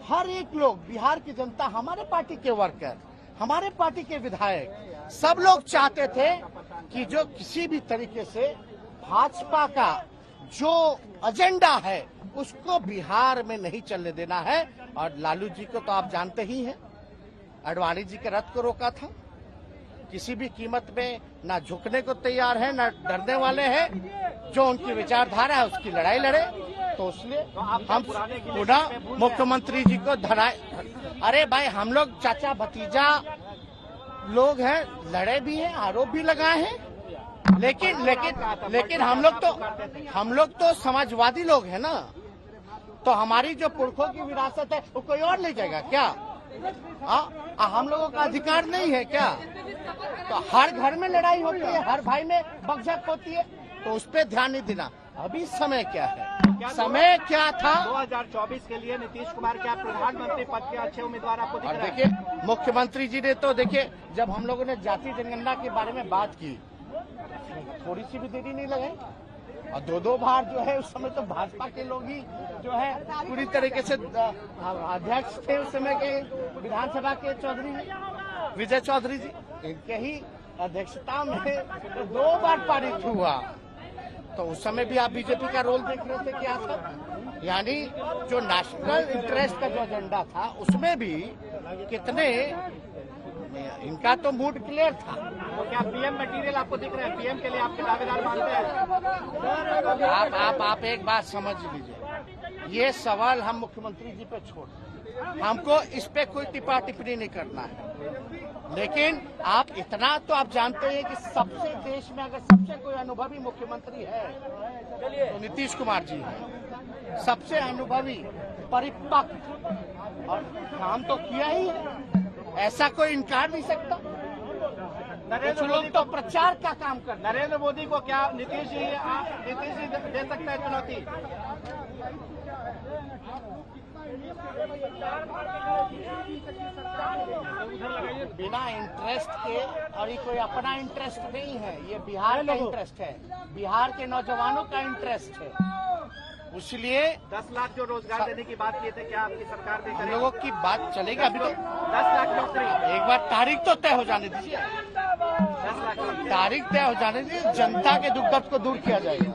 हर एक लोग, बिहार की जनता, हमारे पार्टी के वर्कर, हमारे पार्टी के विधायक, सब लोग चाहते थे कि जो किसी भी तरीके से भाजपा का जो एजेंडा है उसको बिहार में नहीं चलने देना है। और लालू जी को तो आप जानते ही हैं, आडवाणी जी के रथ को रोका था, किसी भी कीमत में ना झुकने को तैयार है, ना डरने वाले हैं, जो उनकी विचारधारा है उसकी लड़ाई लड़े। तो इसलिए हम पुनः मुख्यमंत्री जी को अरे भाई हम लोग चाचा भतीजा लोग हैं, लड़े भी हैं, आरोप भी लगाए हैं, लेकिन हम लोग तो समाजवादी लोग हैं ना। तो हमारी जो पुरखों की विरासत है वो कोई और ले जाएगा क्या? हम लोगों का अधिकार नहीं है क्या? तो हर घर में लड़ाई होती है, हर भाई में बकझक होती है, तो उस पर ध्यान नहीं देना। अभी समय क्या है, समय क्या था? 2024 के लिए नीतीश कुमार क्या प्रधानमंत्री पद के अच्छे उम्मीदवार आपको दिख रहे हैं? देखिए मुख्यमंत्री जी ने तो देखिए, जब हम लोगों ने जाति जनगणना के बारे में बात की, थोड़ी सी भी देरी नहीं लगाई, और 2 बार जो है उस समय तो भाजपा के लोग ही जो है पूरी तरीके से अध्यक्ष थे उस समय के विधानसभा के चौधरी विजय चौधरी जी, इनके ही अध्यक्षता में 2 बार पारित हुआ। तो उस समय भी आप बीजेपी का रोल देख रहे थे क्या था? यानी जो नेशनल इंटरेस्ट का जो एजेंडा था उसमें भी कितने, इनका तो मूड क्लियर था। तो क्या पीएम मटेरियल आपको दिख रहा है? पीएम के लिए आपके दावेदार मानते हैं? आप एक बात समझ लीजिए, ये सवाल हम मुख्यमंत्री जी पे छोड़, हमको इस पे कोई टिप्पा टिप्पणी नहीं करना है। लेकिन आप इतना तो आप जानते हैं कि सबसे देश में अगर सबसे कोई अनुभवी मुख्यमंत्री है तो नीतीश कुमार जी है, सबसे अनुभवी, परिपक्व, और काम तो किया ही है, ऐसा कोई इनकार नहीं सकता। कुछ लोग तो प्रचार का काम कर। नरेंद्र मोदी को क्या नीतीश जी दे सकता है चुनौती? बिना इंटरेस्ट के, और ये कोई अपना इंटरेस्ट नहीं है, ये बिहार का इंटरेस्ट है, बिहार के नौजवानों का इंटरेस्ट है। इसलिए 10 लाख जो रोजगार देने की बात किए थे, क्या आपकी सरकार देगी? हम लोगों की बात चलेगी, अभी तो 10 लाख नौकरी। एक बार तारीख तो तय हो जाने दीजिए। तारीख तय हो जाने से जनता के दुख दर्द को दूर किया जाएगा।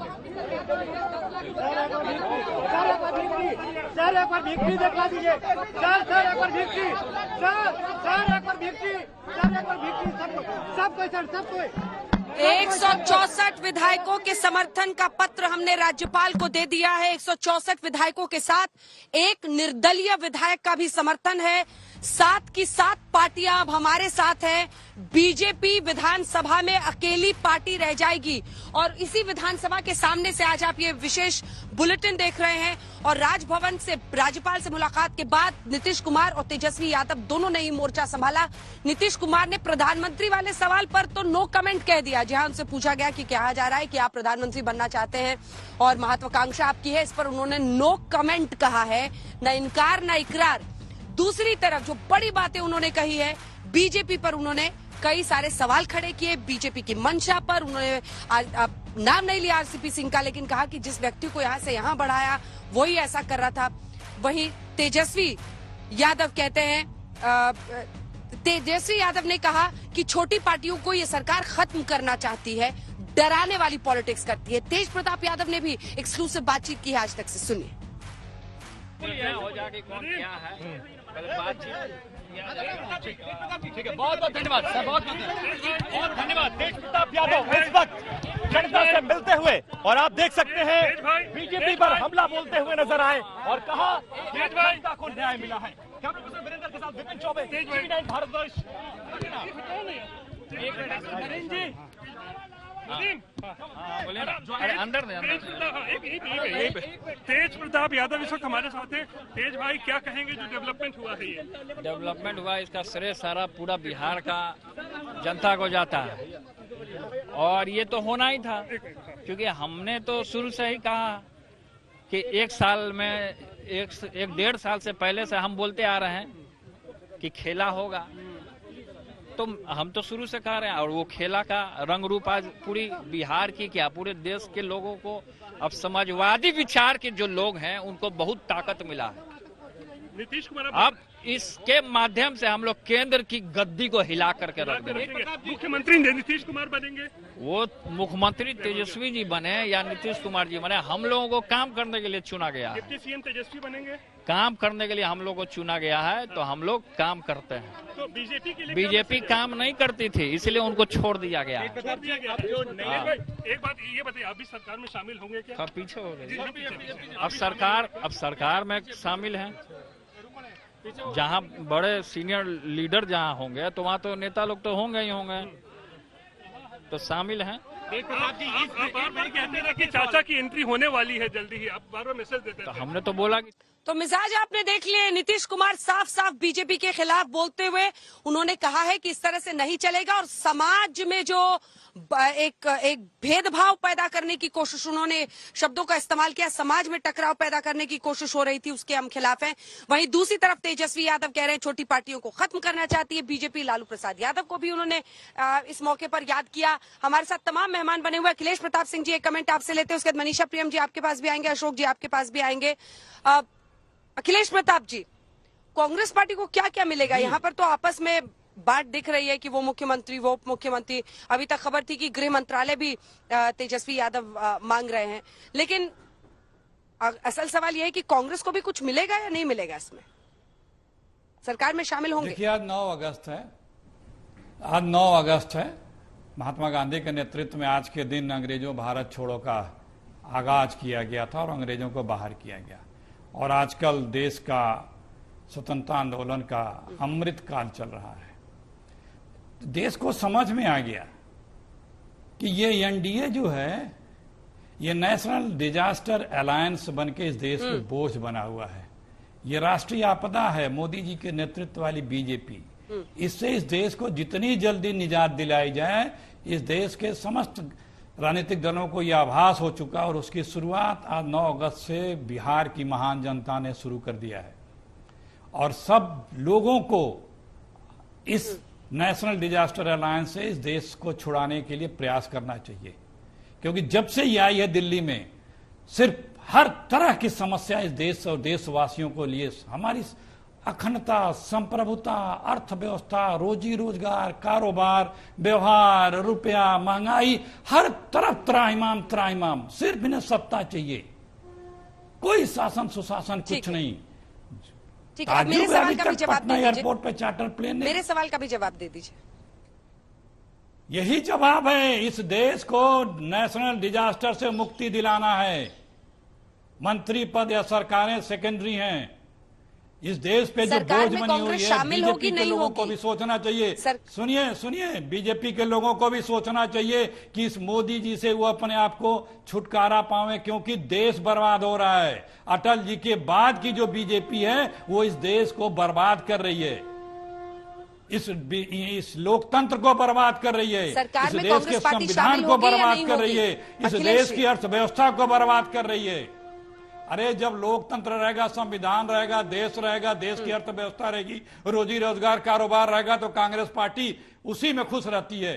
सर एक बार भिक्ट्री दिखला दीजिए। सर एक बार भिक्ट्री। सर एक बार भिक्ट्री। सर एक बार भिक्ट्री। सबको 164 विधायकों के समर्थन का पत्र हमने राज्यपाल को दे दिया है। 164 विधायकों के साथ एक निर्दलीय विधायक का भी समर्थन है। 7 की 7 पार्टियां अब हमारे साथ हैं। बीजेपी विधानसभा में अकेली पार्टी रह जाएगी और इसी विधानसभा के सामने से आज आप ये विशेष बुलेटिन देख रहे हैं। और राजभवन से राज्यपाल से मुलाकात के बाद नीतीश कुमार और तेजस्वी यादव दोनों ने ही मोर्चा संभाला। नीतीश कुमार ने प्रधानमंत्री वाले सवाल पर तो नो कमेंट कह दिया, जहां उनसे पूछा गया कि कहा जा रहा है कि आप प्रधानमंत्री बनना चाहते हैं और महत्वाकांक्षा आपकी है, इस पर उन्होंने नो कमेंट कहा है, न इनकार न इकरार। दूसरी तरफ जो बड़ी बातें उन्होंने कही है, बीजेपी पर उन्होंने कई सारे सवाल खड़े किए। बीजेपी की मंशा पर उन्होंने नाम नहीं लिया आरसीपी सिंह का, लेकिन कहा कि जिस व्यक्ति को यहां से यहां बढ़ाया वही ऐसा कर रहा था। वहीं तेजस्वी यादव कहते हैं, तेजस्वी यादव ने कहा कि छोटी पार्टियों को ये सरकार खत्म करना चाहती है, डराने वाली पॉलिटिक्स करती है। तेज प्रताप यादव ने भी एक्सक्लूसिव बातचीत की है, आज तक से सुनिए। हो जाके कौन क्या है ठीक है। बहुत बहुत धन्यवाद सर, बहुत धन्यवाद। तेज प्रताप यादव इस वक्त जनता से मिलते हुए और आप देख सकते हैं बीजेपी पर हमला बोलते हुए नजर आए और कहा जनता को न्याय मिला है। कैमरा पर्सन वीरेंद्र के साथ विपिन चौबे, टीवी 9 भारतवर्ष। अंदर तेज प्रताप यादव इस वक्त हमारे साथ हैं। तेज भाई क्या कहेंगे जो डेवलपमेंट हुआ है? ये डेवलपमेंट हुआ, इसका श्रेय सारा पूरा बिहार का जनता को जाता है और ये तो होना ही था, क्योंकि हमने तो शुरू से ही कहा कि एक साल में एक 1.5 साल से पहले से हम बोलते आ रहे हैं कि खेला होगा, तो हम तो शुरू से कह रहे हैं और वो खेला का रंग रूप आज पूरी बिहार की क्या पूरे देश के लोगों को, अब समाजवादी विचार के जो लोग हैं उनको बहुत ताकत मिला है। नीतीश कुमार अब इसके माध्यम से हम लोग केंद्र की गद्दी को हिला करके रख देंगे। मुख्यमंत्री नीतीश कुमार बनेंगे, वो मुख्यमंत्री तेजस्वी जी बने या नीतीश कुमार जी बने, हम लोगों को काम करने के लिए चुना गया है। डिप्टी सीएम तेजस्वी बनेंगे, काम करने के लिए हम लोग को चुना गया है, तो हम लोग काम करते हैं। तो बीजेपी के लिए बीजेपी काम नहीं करती थी, इसलिए उनको छोड़ दिया गया है। एक बात ये बताइए, आप भी सरकार में शामिल होंगे क्या? सब पीछे हो गए। अब सरकार में शामिल हैं, जहाँ बड़े सीनियर लीडर जहाँ होंगे तो वहाँ तो नेता लोग तो होंगे ही होंगे, तो शामिल हैं। आप बार कहते हैं कि चाचा की एंट्री होने वाली है जल्दी ही, आप बार मैसेज देते हैं। तो हमने तो बोला कि तो मिजाज आपने देख लिए। नीतीश कुमार साफ साफ बीजेपी के खिलाफ बोलते हुए उन्होंने कहा है कि इस तरह से नहीं चलेगा और समाज में जो एक भेदभाव पैदा करने की कोशिश, उन्होंने शब्दों का इस्तेमाल किया, समाज में टकराव पैदा करने की कोशिश हो रही थी, उसके हम खिलाफ हैं। वहीं दूसरी तरफ तेजस्वी यादव कह रहे हैं छोटी पार्टियों को खत्म करना चाहती है बीजेपी। लालू प्रसाद यादव को भी उन्होंने इस मौके पर याद किया। हमारे साथ तमाम मेहमान बने हुए। अखिलेश प्रताप सिंह जी, एक कमेंट आपसे लेते हैं, उसके बाद मनीषा प्रियम जी आपके पास भी आएंगे, अशोक जी आपके पास भी आएंगे। अखिलेश प्रताप जी, कांग्रेस पार्टी को क्या क्या मिलेगा? यहाँ पर तो आपस में बात दिख रही है कि वो मुख्यमंत्री, वो उप मुख्यमंत्री, अभी तक खबर थी कि गृह मंत्रालय भी तेजस्वी यादव मांग रहे हैं, लेकिन असल सवाल यह है कि कांग्रेस को भी कुछ मिलेगा या नहीं मिलेगा? इसमें सरकार में शामिल होंगे? देखिए, आज 9 अगस्त है। महात्मा गांधी के नेतृत्व में आज के दिन अंग्रेजों भारत छोड़ो का आगाज किया गया था और अंग्रेजों को बाहर किया गया, और आजकल देश का स्वतंत्रता आंदोलन का अमृत काल चल रहा है। देश को समझ में आ गया कि ये एनडीए जो है, ये नेशनल डिजास्टर अलायंस बनके इस देश पे बोझ बना हुआ है। ये राष्ट्रीय आपदा है। मोदी जी के नेतृत्व वाली बीजेपी, इससे इस देश को जितनी जल्दी निजात दिलाई जाए, इस देश के समस्त राजनीतिक दलों को यह आभास हो चुका और उसकी शुरुआत आज 9 अगस्त से बिहार की महान जनता ने शुरू कर दिया है। और सब लोगों को इस नेशनल डिजास्टर अलायंस से इस देश को छुड़ाने के लिए प्रयास करना चाहिए, क्योंकि जब से ये आई है दिल्ली में, सिर्फ हर तरह की समस्या इस देश और देशवासियों को लिए, हमारी अखंडता, संप्रभुता, अर्थव्यवस्था, रोजी रोजगार, कारोबार, व्यवहार, रुपया, महंगाई, हर तरफ त्राहिमाम त्राहिमाम। सिर्फ इन्हें सत्ता चाहिए, कोई शासन सुशासन कुछ नहीं। ठीक है, आप मेरे सवाल का भी जवाब दे दीजिए। एयरपोर्ट पे चार्टर प्लेन, मेरे सवाल का भी जवाब दे दीजिए। यही जवाब है। इस देश को नेशनल डिजास्टर से मुक्ति दिलाना है। मंत्री पद या सरकारें सेकेंडरी हैं। इस देश पे जो बोझ बनी हुई है, बीजेपी के लोगों को भी सोचना चाहिए। सुनिए, बीजेपी के लोगों को भी सोचना चाहिए कि इस मोदी जी से वो अपने आप को छुटकारा पावे, क्योंकि देश बर्बाद हो रहा है। अटल जी के बाद की जो बीजेपी है वो इस देश को बर्बाद कर रही है, इस लोकतंत्र को बर्बाद कर रही है, इस देश के संविधान को बर्बाद कर रही है, इस देश की अर्थव्यवस्था को बर्बाद कर रही है। अरे जब लोकतंत्र रहेगा, संविधान रहेगा, देश की अर्थव्यवस्था रहेगी, रोजी रोजगार, कारोबार रहेगा, तो कांग्रेस पार्टी उसी में खुश रहती है।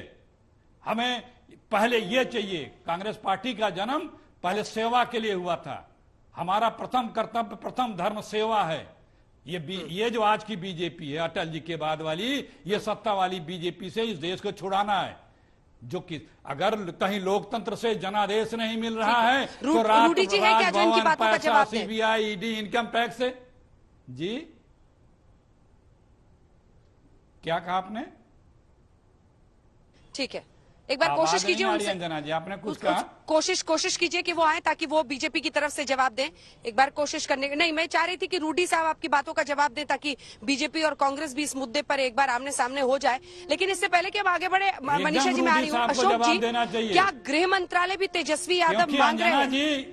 हमें पहले ये चाहिए, कांग्रेस पार्टी का जन्म पहले सेवा के लिए हुआ था। हमारा प्रथम कर्तव्य, प्रथम धर्म सेवा है। ये जो आज की बीजेपी है, अटल जी के बाद वाली, ये सत्ता वाली बीजेपी से इस देश को छुड़ाना है। जो कि अगर कहीं लोकतंत्र से जनादेश नहीं मिल रहा है तो राजभवन, पैसा, सीबीआई, ईडी, इनकम टैक्स से। जी क्या कहा आपने? ठीक है, एक बार कोशिश कीजिए उनसे। अंजना जी, आपने कुछ कहा? कोशिश कीजिए कि वो आए ताकि वो बीजेपी की तरफ से जवाब दें। एक बार कोशिश करने नहीं, मैं चाह रही थी कि रूडी साहब आपकी बातों का जवाब दें ताकि बीजेपी और कांग्रेस भी इस मुद्दे पर एक बार आमने सामने हो जाए। लेकिन इससे पहले कि हम आगे बढ़े, मनीषा जी मैं आ रही हूँ। अशोक जी, क्या गृह मंत्रालय भी तेजस्वी यादव मांग रहे हैं?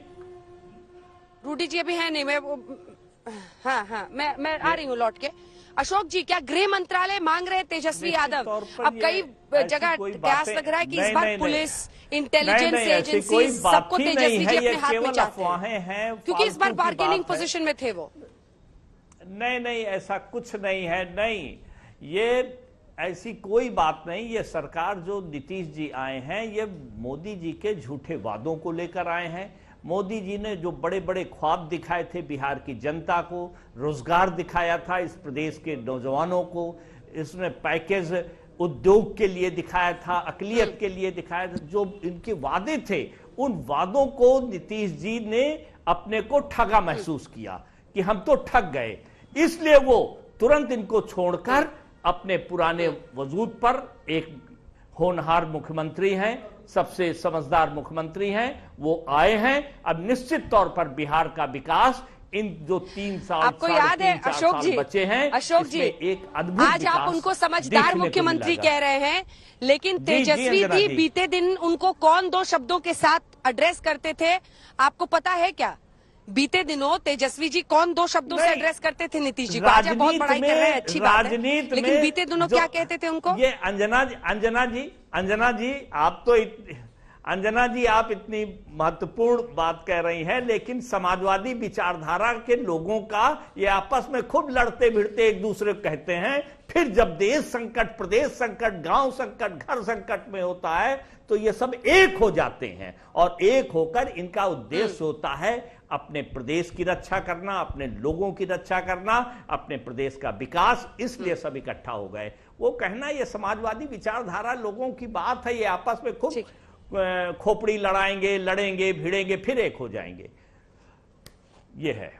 रूडी जी अभी है नहीं, मैं हाँ मैं आ रही हूँ लौट के। अशोक जी, क्या गृह मंत्रालय मांग रहे तेजस्वी यादव? अब कई जगह प्रयास लग रहा है कि इस बार पुलिस, इंटेलिजेंस एजेंसी सबको तेजस्वी जी अपने हाथ में चाहते हैं, क्योंकि इस बार बार्गेनिंग पोजीशन में थे वो। नहीं, ऐसा कुछ नहीं है। नहीं, ये ऐसी कोई बात नहीं। ये सरकार जो नीतीश जी आए हैं, ये मोदी जी के झूठे वादों को लेकर आए हैं। मोदी जी ने जो बड़े बड़े ख्वाब दिखाए थे बिहार की जनता को, रोजगार दिखाया था इस प्रदेश के नौजवानों को, इसने पैकेज उद्योग के लिए दिखाया था, अकलियत के लिए दिखाया था। जो इनके वादे थे, उन वादों को नीतीश जी ने अपने को ठगा महसूस किया कि हम तो ठग गए, इसलिए वो तुरंत इनको छोड़कर अपने पुराने वजूद पर एक होनहार मुख्यमंत्री हैं, सबसे समझदार मुख्यमंत्री हैं, वो आए हैं। अब निश्चित तौर पर बिहार का विकास इन जो 3 साल, आपको याद है अशोक जी, बचे हैं, अशोक जी, एक अद्भुत आज आप उनको समझदार मुख्यमंत्री कह रहे हैं, लेकिन तेजस्वी जी बीते दिन उनको कौन 2 शब्दों के साथ एड्रेस करते थे, आपको पता है क्या? बीते दिनों तेजस्वी जी कौन 2 शब्दों से एड्रेस करते थे नीतीश जी को? आज बहुत बड़ाई कर रहे हैं, अच्छी बात है, लेकिन बीते दिनों क्या कहते थे उनको? ये अंजना जी आप इतनी महत्वपूर्ण बात कह रही हैं, लेकिन समाजवादी विचारधारा के लोगों का ये आपस में खूब लड़ते भिड़ते एक दूसरे को कहते हैं। फिर जब देश संकट, प्रदेश संकट, गांव संकट, घर संकट में होता है तो ये सब एक हो जाते हैं, और एक होकर इनका उद्देश्य होता है अपने प्रदेश की रक्षा करना, अपने लोगों की रक्षा करना, अपने प्रदेश का विकास। इसलिए सब इकट्ठा हो गए। वो कहना ये समाजवादी विचारधारा लोगों की बात है, ये आपस में खूब खोपड़ी लड़ाएंगे, लड़ेंगे, भिड़ेंगे, फिर एक हो जाएंगे, ये है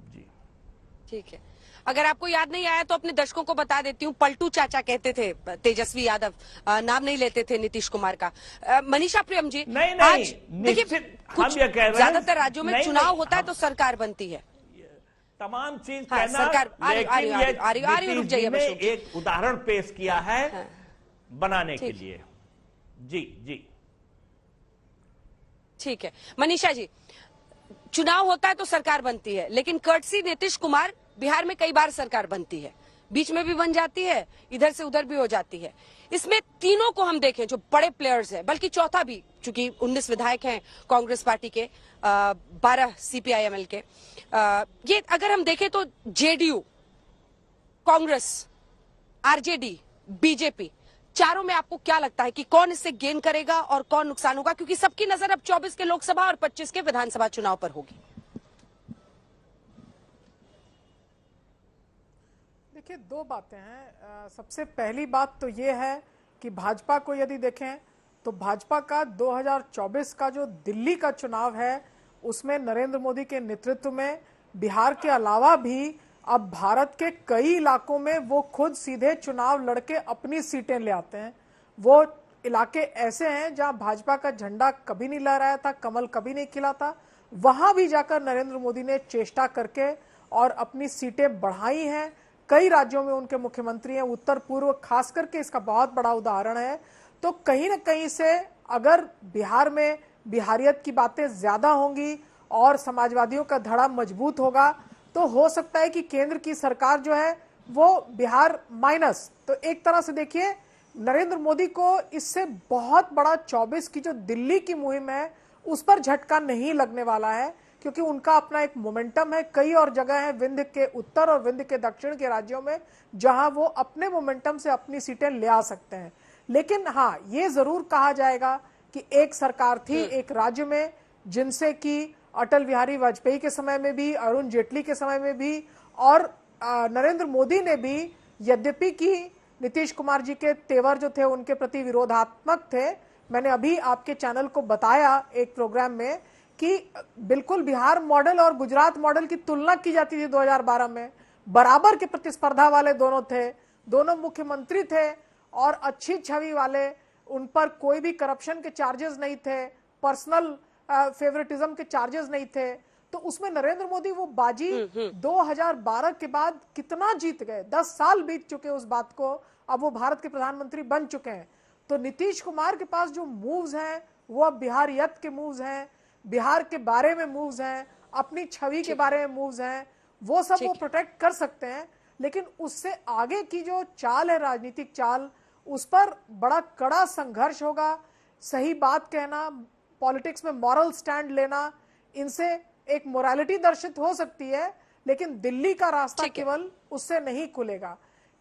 जी। ठीक है, अगर आपको याद नहीं आया तो अपने दर्शकों को बता देती हूँ, पलटू चाचा कहते थे तेजस्वी यादव, नाम नहीं लेते थे नीतीश कुमार का। मनीषा प्रियम जी, आज देखिए कुछ ज्यादातर राज्यों में चुनाव होता है तो सरकार बनती है, तमाम चीज हाँ, सरकार नीतीश जी ने एक उदाहरण पेश किया है बनाने के लिए। जी ठीक है, मनीषा जी, चुनाव होता है तो सरकार बनती है, लेकिन कर्टसी नीतीश कुमार बिहार में कई बार सरकार बनती है, बीच में भी बन जाती है, इधर से उधर भी हो जाती है। इसमें तीनों को हम देखें जो बड़े प्लेयर्स हैं, बल्कि चौथा भी, चूंकि 19 विधायक हैं कांग्रेस पार्टी के, 12 सीपीआईएमएल के, ये अगर हम देखें तो जेडीयू, कांग्रेस, आरजेडी, बीजेपी, चारों में आपको क्या लगता है कि कौन इससे गेन करेगा और कौन नुकसान होगा? क्योंकि सबकी नजर अब 24 के लोकसभा और 25 के विधानसभा चुनाव पर होगी। देखिए, दो बातें हैं। सबसे पहली बात तो ये है कि भाजपा को यदि देखें तो भाजपा का 2024 का जो दिल्ली का चुनाव है उसमें नरेंद्र मोदी के नेतृत्व में बिहार के अलावा भी अब भारत के कई इलाकों में वो खुद सीधे चुनाव लड़के अपनी सीटें ले आते हैं। वो इलाके ऐसे हैं जहां भाजपा का झंडा कभी नहीं लहराया था, कमल कभी नहीं खिला था, वहां भी जाकर नरेंद्र मोदी ने चेष्टा करके और अपनी सीटें बढ़ाई हैं। कई राज्यों में उनके मुख्यमंत्री हैं, उत्तर पूर्व खास करके इसका बहुत बड़ा उदाहरण है। तो कहीं ना कहीं से अगर बिहार में बिहारियत की बातें ज्यादा होंगी और समाजवादियों का धड़ा मजबूत होगा तो हो सकता है कि केंद्र की सरकार जो है वो बिहार माइनस, तो एक तरह से देखिए नरेंद्र मोदी को इससे बहुत बड़ा 24 की जो दिल्ली की मुहिम है उस पर झटका नहीं लगने वाला है, क्योंकि उनका अपना एक मोमेंटम है। कई और जगह है विंध्य के उत्तर और विंध्य के दक्षिण के राज्यों में जहां वो अपने मोमेंटम से अपनी सीटें ले आ सकते हैं। लेकिन हाँ, ये जरूर कहा जाएगा कि एक सरकार थी एक राज्य में जिनसे कि अटल बिहारी वाजपेयी के समय में भी, अरुण जेटली के समय में भी और नरेंद्र मोदी ने भी, यद्यपि कि नीतीश कुमार जी के तेवर जो थे उनके प्रति विरोधात्मक थे। मैंने अभी आपके चैनल को बताया एक प्रोग्राम में कि बिल्कुल बिहार मॉडल और गुजरात मॉडल की तुलना की जाती थी 2012 में। बराबर के प्रतिस्पर्धा वाले दोनों थे, दोनों मुख्यमंत्री थे और अच्छी छवि वाले, उन पर कोई भी करप्शन के चार्जेस नहीं थे, पर्सनल फेवरेटिज्म के चार्जेस नहीं थे। तो उसमें नरेंद्र मोदी वो बाजी 2012 के बाद कितना जीत गए, 10 साल बीत चुके उस बात को, अब वो भारत के प्रधानमंत्री बन चुके हैं। तो नीतीश कुमार के पास जो मूव्स हैं वो अब बिहारियत के मूव्स हैं, बिहार के बारे में मूव्स हैं, अपनी छवि के बारे में मूव्स हैं, वो सब वो प्रोटेक्ट कर सकते हैं। लेकिन उससे आगे की जो चाल है, राजनीतिक चाल, उस पर बड़ा कड़ा संघर्ष होगा। सही बात कहना, पॉलिटिक्स में मॉरल स्टैंड लेना, इनसे एक मोरालिटी दर्शित हो सकती है, लेकिन दिल्ली का रास्ता केवल उससे नहीं खुलेगा।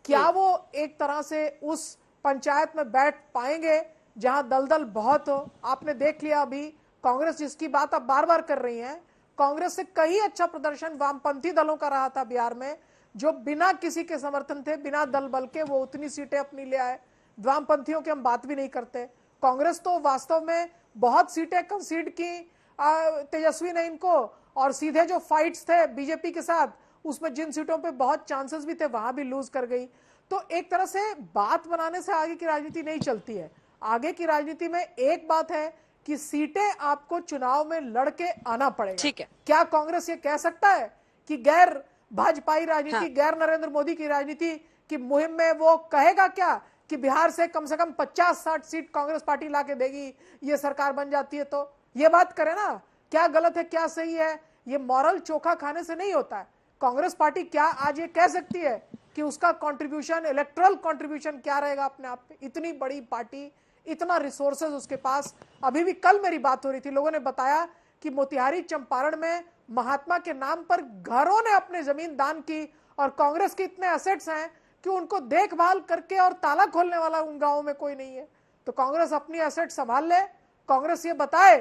क्या वो एक तरह से उस पंचायत में बैठ पाएंगे जहां दलदल बहुत हो? आपने देख लिया अभी कांग्रेस जिसकी बात आप बार बार कर रही हैं, कांग्रेस से कहीं अच्छा प्रदर्शन वामपंथी दलों का रहा था बिहार में, जो बिना किसी के समर्थन थे, बिना दल बल के वो उतनी सीटें अपनी ले आए। वामपंथियों की हम बात भी नहीं करते। कांग्रेस तो वास्तव में बहुत सीटें कंसीड की तेजस्वी ने इनको, और सीधे जो फाइट्स थे बीजेपी के साथ उसमें जिन सीटों पे बहुत चांसेस भी थे वहां भी लूज कर गई। तो एक तरह से बात बनाने से आगे की राजनीति नहीं चलती है। आगे की राजनीति में एक बात है कि सीटें आपको चुनाव में लड़के आना पड़ेगा। ठीक है। क्या कांग्रेस ये कह सकता है कि गैर भाजपाई राजनीति, गैर नरेंद्र मोदी की राजनीति की मुहिम में वो कहेगा क्या कि बिहार से कम 50-60 सीट कांग्रेस पार्टी ला के देगी ये सरकार बन जाती है? तो ये बात करे ना, क्या गलत है क्या सही है, ये मॉरल चोखा खाने से नहीं होता है। कांग्रेस पार्टी क्या आज ये कह सकती है कि उसका कंट्रीब्यूशन, इलेक्टोरल कंट्रीब्यूशन क्या रहेगा अपने आप पे? इतनी बड़ी पार्टी, इतना रिसोर्सेज उसके पास। अभी भी कल मेरी बात हो रही थी, लोगों ने बताया कि मोतिहारी चंपारण में महात्मा के नाम पर घरों ने अपने जमीन दान की, और कांग्रेस के इतने एसेट्स हैं कि उनको देखभाल करके और ताला खोलने वाला उन गांवों में कोई नहीं है। तो कांग्रेस अपनी एसेट संभाल ले। कांग्रेस ये बताए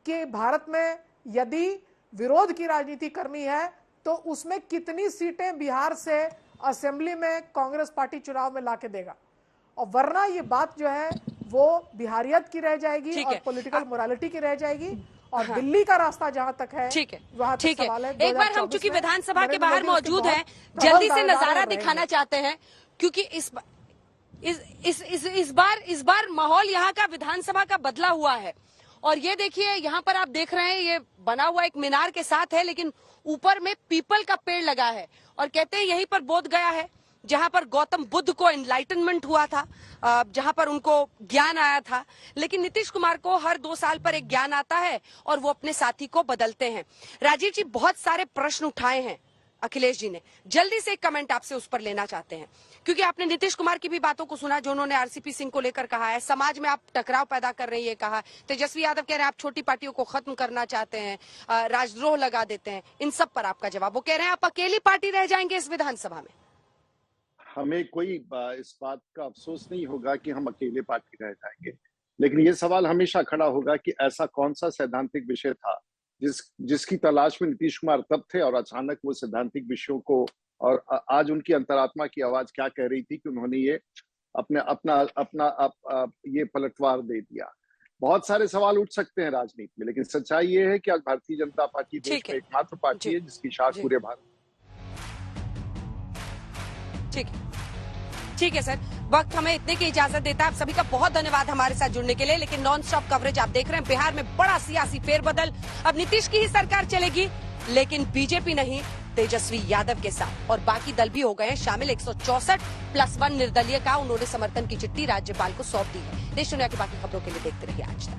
कि भारत में यदि विरोध की राजनीति करनी है तो उसमें कितनी सीटें बिहार से असेंबली में कांग्रेस पार्टी चुनाव में लाके देगा, और वरना ये बात जो है वो बिहारियत की रह जाएगी और पॉलिटिकल मोरालिटी की रह जाएगी। और दिल्ली का रास्ता जहां तक है, ठीक है, वहां तक सवाल है। एक बार हम चूंकि विधानसभा के बाहर मौजूद हैं, जल्दी से नजारा दिखाना चाहते हैं, क्योंकि इस बार माहौल यहाँ का विधानसभा का बदला हुआ है। और ये देखिए, यहाँ पर आप देख रहे हैं ये बना हुआ एक मीनार के साथ है, लेकिन ऊपर में पीपल का पेड़ लगा है, और कहते हैं यहीं पर बोध गया है जहां पर गौतम बुद्ध को एनलाइटनमेंट हुआ था, जहां पर उनको ज्ञान आया था। लेकिन नीतीश कुमार को हर 2 साल पर एक ज्ञान आता है और वो अपने साथी को बदलते हैं। राजीव जी, बहुत सारे प्रश्न उठाए हैं अखिलेश जी ने, जल्दी से एक कमेंट आपसे उस पर लेना चाहते हैं, क्योंकि आपने नीतीश कुमार की भी बातों को सुना जो उन्होंने आरसीपी सिंह को लेकर कहा है। समाज में आप टकराव पैदा कर रही है कहा। तेजस्वी यादव कह रहे हैं आप छोटी पार्टियों को खत्म करना चाहते हैं, राजद्रोह लगा देते हैं। इन सब पर आपका जवाब? वो कह रहे हैं आप अकेली पार्टी रह जाएंगे इस विधानसभा में। हमें कोई इस बात का अफसोस नहीं होगा कि हम अकेले पार्टी रह जाएंगे, लेकिन ये सवाल हमेशा खड़ा होगा कि ऐसा कौन सा सैद्धांतिक विषय था जिसकी तलाश में नीतीश कुमार तब थे और अचानक वो सैद्धांतिक विषयों को और आज उनकी अंतरात्मा की आवाज क्या कह रही थी कि उन्होंने ये अपना ये पलटवार दे दिया। बहुत सारे सवाल उठ सकते हैं राजनीति में, लेकिन सच्चाई ये है कि आज भारतीय जनता पार्टी देश में एकमात्र पार्टी है जिसकी शाख पूरे भारत। ठीक है सर, वक्त हमें इतने की इजाजत देता है। आप सभी का बहुत धन्यवाद हमारे साथ जुड़ने के लिए। लेकिन नॉन स्टॉप कवरेज आप देख रहे हैं। बिहार में बड़ा सियासी फेरबदल, अब नीतीश की ही सरकार चलेगी, लेकिन बीजेपी नहीं, तेजस्वी यादव के साथ। और बाकी दल भी हो गए हैं शामिल। 164+1 निर्दलीय का उन्होंने समर्थन की चिट्ठी राज्यपाल को सौंप दी है। देश दुनिया की बाकी खबरों के लिए देखते रहिए आज तक।